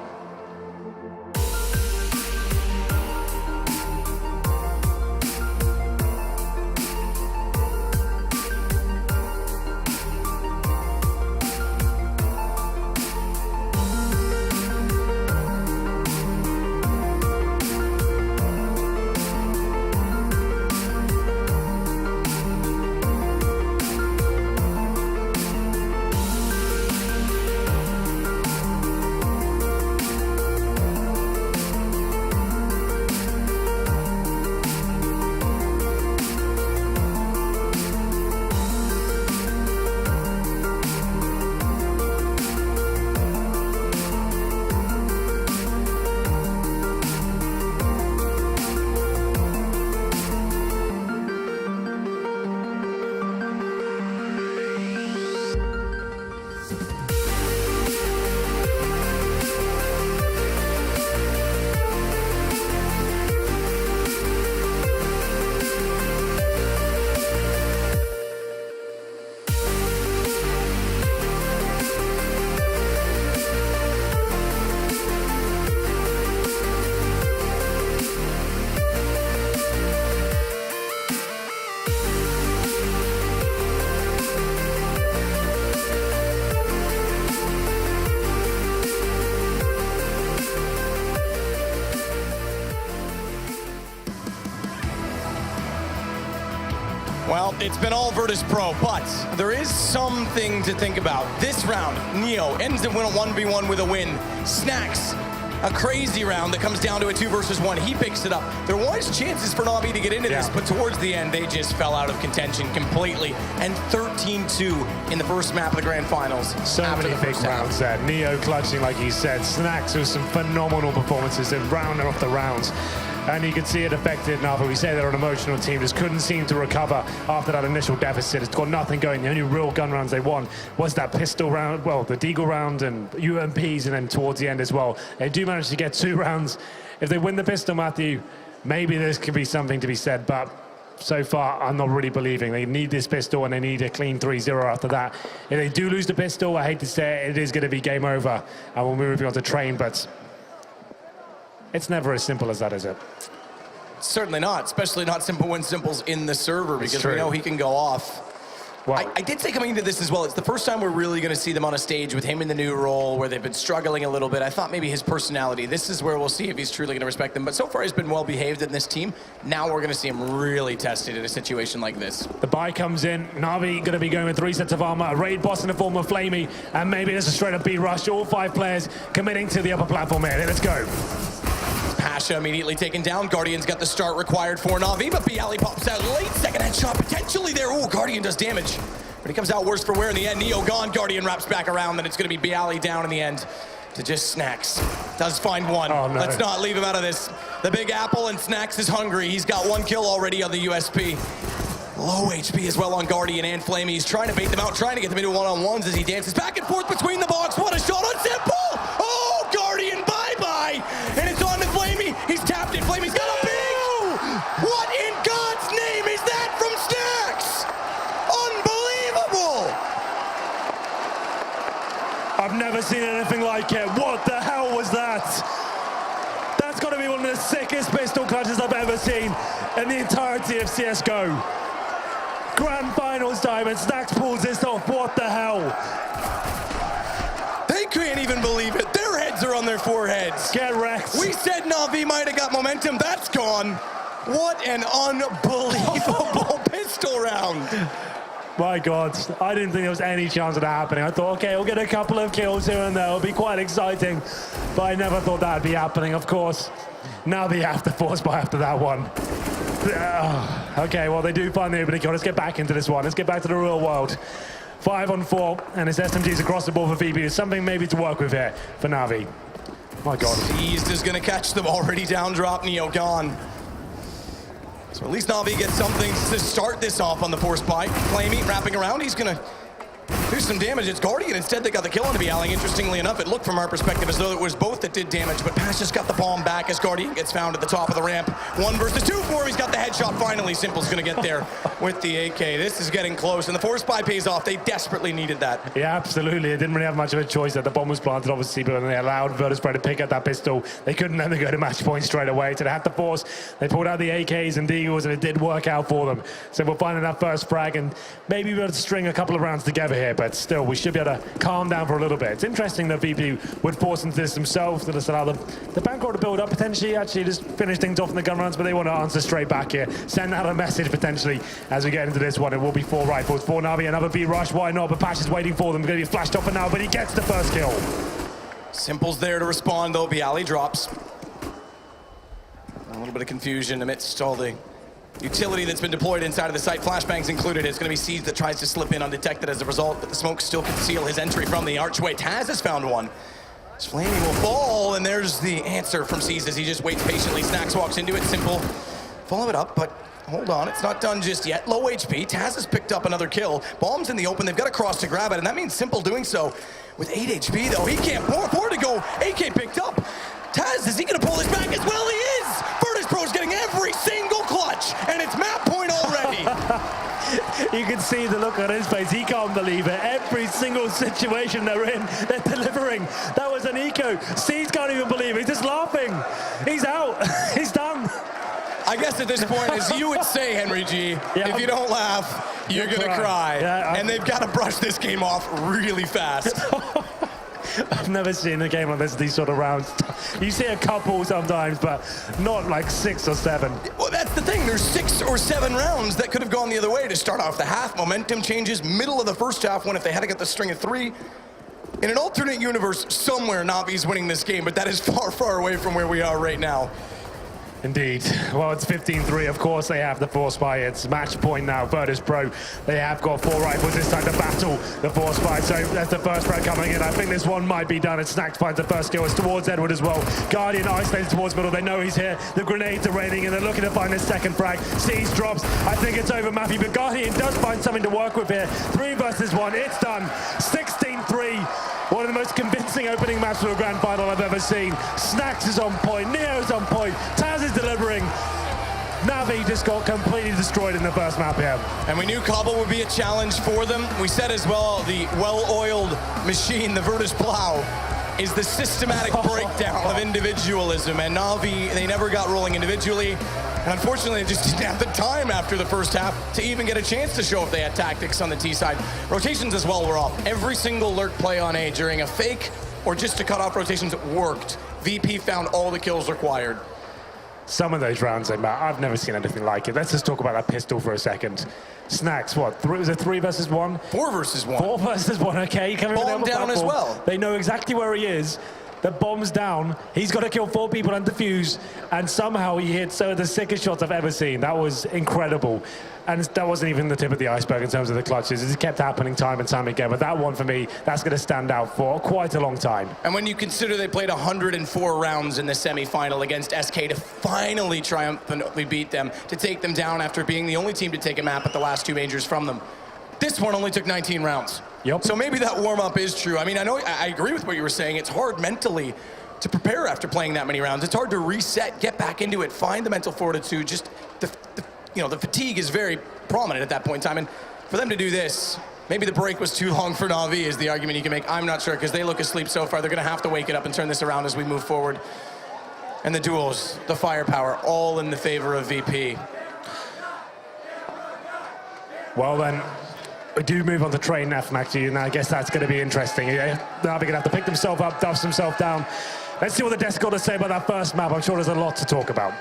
Well, it's been all Virtus Pro, but there is something to think about. This round, Neo ends in 1v1 with a win. Snacks, a crazy round that comes down to a 2 versus 1. He picks it up. There was chances for Navi to get into this, but towards the end, they just fell out of contention completely. And 13-2 in the first map of the Grand Finals. So many big rounds there. Neo clutching, like he said. Snacks with some phenomenal performances in round and off the rounds. And you can see it affected Navi. We say they're an emotional team. Just couldn't seem to recover after that initial deficit. It's got nothing going. The only real gun rounds they won was that pistol round, well, the Deagle round and UMPs, and then towards the end as well. They do manage to get 2 rounds. If they win the pistol, Matthew, maybe this could be something to be said, but so far, I'm not really believing. They need this pistol, and they need a clean 3-0 after that. If they do lose the pistol, I hate to say it is going to be game over, and we'll move on to train, but it's never as simple as that, is it? Certainly not, especially not Simple when Simple's in the server, because we know he can go off. Well, I did say coming into this as well, it's the first time we're really going to see them on a stage with him in the new role where they've been struggling a little bit. I thought maybe his personality, this is where we'll see if he's truly going to respect them. But so far he's been well behaved in this team. Now we're going to see him really tested in a situation like this. the buy comes in. Navi going to be going with 3 sets of armor, a raid boss in the form of Flamey, and maybe there's a straight up B rush. All 5 players committing to the upper platform here. Let's go. Pasha immediately taken down. Guardian's got the start required for Navi, but Bialy pops out late. Second headshot potentially there. Oh, Guardian does damage. But he comes out worse for wear in the end. Neo gone. Guardian wraps back around. Then it's going to be Bialy down in the end to just Snacks. Does find one. Oh, no. Let's not leave him out of this. The Big Apple, and Snacks is hungry. He's got 1 kill already on the USP. Low HP as well on Guardian and Flamey. He's trying to bait them out, trying to get them into one-on-ones as he dances back and forth between the box. What a shot on Simple! Oh, Guardian, bye-bye! And it's on to Flamey. He's tapped it. Flamey's got a big... What in God's name is that from Snacks? Unbelievable! I've never seen anything like it. What the hell was that? the sickest pistol clutches I've ever seen in the entirety of CSGO. Grand finals time, and Snacks pulls this off. What the hell? They can't even believe it. Their heads are on their foreheads. Get wrecked. We said Navi might have got momentum. That's gone. What an unbelievable pistol round. My God, I didn't think there was any chance of that happening. I thought, okay, we'll get a couple of kills here and there. It'll be quite exciting. But I never thought that would be happening, of course. Now they have to force by after that one. Okay, well, they do find the opening kill. Let's get back into this one. Let's get back to the real world. 5 on 4, and it's SMGs across the board for VP. There's something maybe to work with here for Navi. My God. Seized is going to catch them. Already down drop. Neo gone. So at least Navi gets something to start this off on the force buy. Flamey wrapping around. He's going to do some damage. It's Guardian. Instead, they got the kill on Navi. Interestingly enough, it looked from our perspective as though it was both that did damage, but Pass just got the bomb back as Guardian gets found at the top of the ramp. 1 versus 2 for him. He's got the headshot. Finally, Simple's going to get there with the AK. This is getting close, and the force buy pays off. They desperately needed that. Yeah, absolutely. It didn't really have much of a choice that the bomb was planted, obviously, but when they allowed Virtus.pro to pick up that pistol, they couldn't let them go to match point straight away. So they had to force. They pulled out the AKs and Deagles, and it did work out for them. So we'll find that first frag, and maybe we'll be able to string a couple of rounds together here, but still, we should be able to calm down for a little bit. It's interesting that VP would force into this themselves to just allow the bankroll to build up, potentially actually just finish things off in the gun rounds, but they want to answer straight back here. Send out a message potentially as we get into this one. It will be 4 rifles, 4 Navi, another B rush, why not? But Pash is waiting for them. Going to be flashed off for now, but he gets the first kill. Simple's there to respond, though. Bialy drops. A little bit of confusion amidst all the utility that's been deployed inside of the site. Flashbangs included. It's going to be Seized that tries to slip in undetected as a result, but the smoke still conceal his entry from the archway. Taz has found one. Flamey will fall, and there's the answer from Seized as he just waits patiently. Snacks walks into it. Simple. Follow it up, but hold on. It's not done just yet. Low HP. Taz has picked up another kill. Bomb's in the open. They've got to cross to grab it, and that means Simple doing so. With 8 HP, though, he can't afford to go. AK picked up. Taz, is he going to pull this back as well? He is! Virtus.pro is getting every single clutch, and it's map point already. You can see the look on his face. He can't believe it. Every single situation they're in, they're delivering. That was an eco. Seeds can't even believe it. He's just laughing. He's out. He's done. I guess at this point, as you would say, Henry G, if you don't laugh, you're going to cry. Yeah, and they've got to brush this game off really fast. I've never seen a game like this, these sort of rounds. You see a couple sometimes, but not like 6 or 7. Well, that's the thing. There's 6 or 7 rounds that could have gone the other way to start off the half. Momentum changes middle of the first half when if they had to get the string of 3. In an alternate universe, somewhere Navi's winning this game, but that is far, far away from where we are right now. Indeed. Well, it's 15-3. Of course, they have the force buy. It's match point now. Virtus.pro, they have got 4 rifles this time to battle the force buy. So that's the first frag coming in. I think this one might be done. And Snacks finds the first kill. It's towards Edward as well. Guardian isolated towards middle. They know he's here. The grenades are raining, and they're looking to find this second frag. Seized drops. I think it's over, Maffy, but Guardian does find something to work with here. 3 versus 1. It's done. 16-3. One of the most convincing opening maps for a grand final I've ever seen. Snacks is on point. Neo's on point. Taz is delivering. Navi just got completely destroyed in the first map here. And we knew Cobble would be a challenge for them. We said as well, the well-oiled machine, the Virtus Plow, is the systematic breakdown of individualism. And Navi, they never got rolling individually. And unfortunately, they just didn't have the time after the first half to even get a chance to show if they had tactics on the T side. Rotations as well were off. Every single lurk play on A during a fake or just to cut off rotations worked. VP found all the kills required. Some of those rounds, I've never seen anything like it. Let's just talk about that pistol for a second. Snacks, what? Was it 3 versus 1? 4 versus 1. 4 versus 1, okay. Bomb down as well. They know exactly where he is. The bomb's down. He's got to kill 4 people and defuse. And somehow he hit some of the sickest shots I've ever seen. That was incredible. And that wasn't even the tip of the iceberg in terms of the clutches. It kept happening time and time again. But that one, for me, that's going to stand out for quite a long time. And when you consider they played 104 rounds in the semifinal against SK to finally triumphantly beat them, to take them down after being the only team to take a map at the last 2 majors from them. This one only took 19 rounds. Yep. So maybe that warm-up is true. I mean, I agree with what you were saying. It's hard mentally to prepare after playing that many rounds. It's hard to reset, get back into it, find the mental fortitude. Just the fatigue is very prominent at that point in time. And for them to do this, maybe the break was too long for Navi is the argument you can make. I'm not sure because they look asleep so far. They're going to have to wake it up and turn this around as we move forward. And the duels, the firepower, all in the favor of VP. Well then, we do move on to Train F, actually, and I guess that's going to be interesting. Yeah? Navi going to have to pick themselves up, dust themselves down. Let's see what the desk got to say about that first map. I'm sure there's a lot to talk about.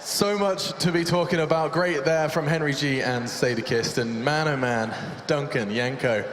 So much to be talking about. Great there from Henry G and Sadakist. And man, oh man, Duncan, Yanko.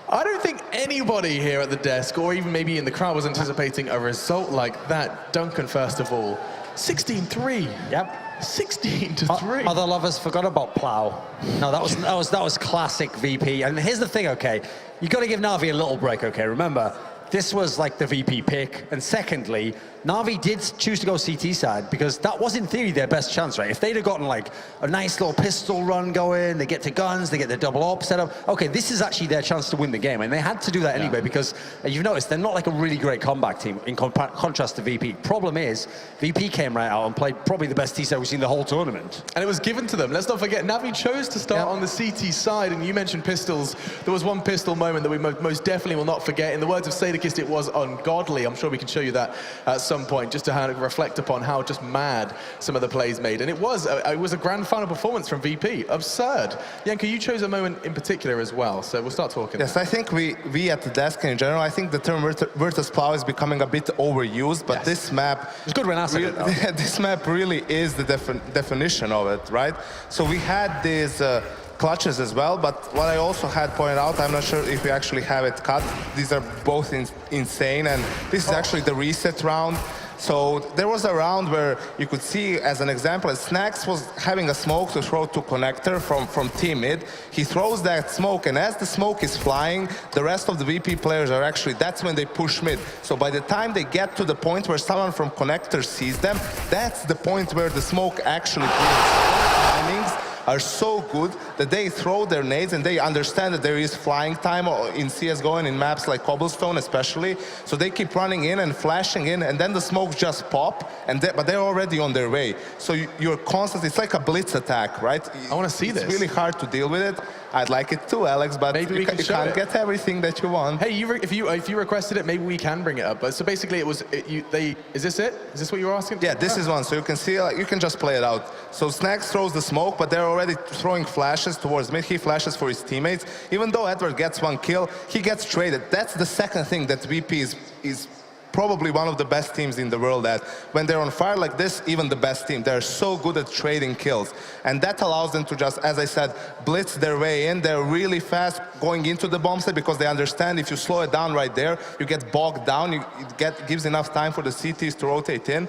I don't think anybody here at the desk, or even maybe in the crowd, was anticipating a result like that. Duncan, first of all, 16-3. Yep. 16-3. Other lovers forgot about Plow. No, that was classic VP. And here's the thing, okay? You got to give Navi a little break, okay? Remember, this was like the VP pick. And secondly, Navi did choose to go CT side because that was in theory their best chance, right? If they'd have gotten like a nice little pistol run going, they get to guns, they get the double op set up. Okay, this is actually their chance to win the game. And they had to do that anyway because you've noticed they're not like a really great comeback team in contrast to VP. Problem is, VP came right out and played probably the best T-set we've seen the whole tournament. And it was given to them. Let's not forget, Navi chose to start on the CT side, and you mentioned pistols. There was one pistol moment that we most definitely will not forget. In the words of Sadakist, it was ungodly. I'm sure we can show you that at some point, just to reflect upon how just mad some of the plays made. And it was a grand final performance from VP. Absurd. Yanko, you chose a moment in particular as well, so we'll start talking. Yes, I think we at the desk in general, I think the term Virtus Plow is becoming a bit overused, but this map... It's good when I said it, though. This map really is the definition of it, right? So we had these clutches as well, but what I also had pointed out, I'm not sure if we actually have it cut. These are both insane, and this is actually the reset round. So there was a round where you could see, as an example, Snacks was having a smoke to throw to connector from team mid. He throws that smoke, and as the smoke is flying, the rest of the VP players are actually, that's when they push mid. So by the time they get to the point where someone from connector sees them, that's the point where the smoke actually timings are so good that they throw their nades and they understand that there is flying time in CSGO and in maps like Cobblestone especially. So they keep running in and flashing in, and then the smokes just pop, but they're already on their way. So you're constantly, it's like a blitz attack, right? I want to see this. It's really hard to deal with it. I'd like it too, Alex, but maybe you can't get everything that you want. Hey, if you requested it, maybe we can bring it up. But so basically, is this it? Is this what you were asking? Yeah, this is one. So you can see, like, you can just play it out. So Snacks throws the smoke, but they're already throwing flashes towards mid. He flashes for his teammates. Even though Edward gets one kill, he gets traded. That's the second thing that VP is probably one of the best teams in the world at. When they're on fire like this, even the best team, they're so good at trading kills. And that allows them to just, as I said, blitz their way in. They're really fast going into the bomb site because they understand if you slow it down right there, you get bogged down. It gives enough time for the CTs to rotate in.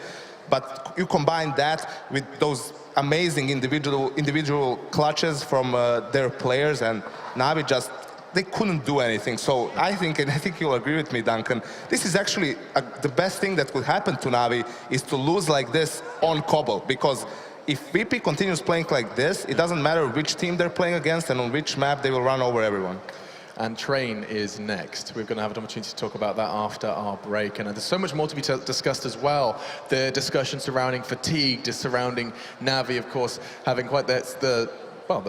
But you combine that with those amazing individual clutches from their players, and Navi just, they couldn't do anything. So I think, and I think you'll agree with me, Duncan, this is actually the best thing that could happen to Navi is to lose like this on Cobble, because if VP continues playing like this, it doesn't matter which team they're playing against and on which map they will run over everyone. And Train is next. We're going to have an opportunity to talk about that after our break. And there's so much more to be discussed as well. The discussion surrounding fatigue, surrounding Navi, of course, having quite the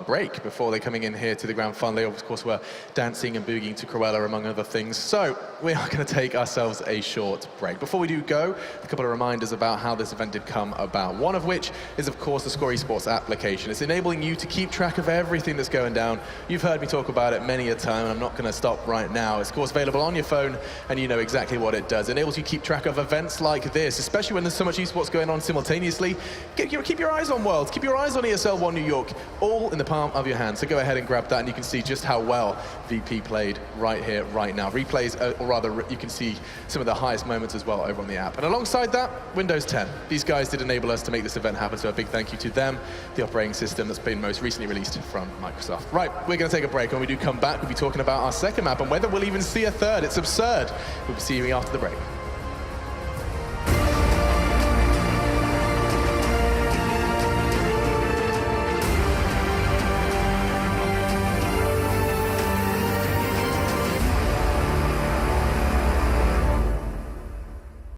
break before they're coming in here to the grand final. They, of course, were dancing and boogieing to Cruella, among other things. So we are going to take ourselves a short break. Before we do go, a couple of reminders about how this event did come about. One of which is, of course, the Score Esports application. It's enabling you to keep track of everything that's going down. You've heard me talk about it many a time, and I'm not going to stop right now. It's, of course, available on your phone, and you know exactly what it does. It enables you to keep track of events like this, especially when there's so much esports going on simultaneously. Keep your eyes on Worlds. Keep your eyes on ESL 1 New York, all in the palm of your hand. So go ahead and grab that, and you can see just how well VP played right here, right now. Replays, or rather, you can see some of the highest moments as well over on the app. And alongside that, Windows 10. These guys did enable us to make this event happen, so a big thank you to them, the operating system that's been most recently released from Microsoft. Right, we're going to take a break. When we do come back, we'll be talking about our second map and whether we'll even see a third. It's absurd. We'll be seeing you after the break.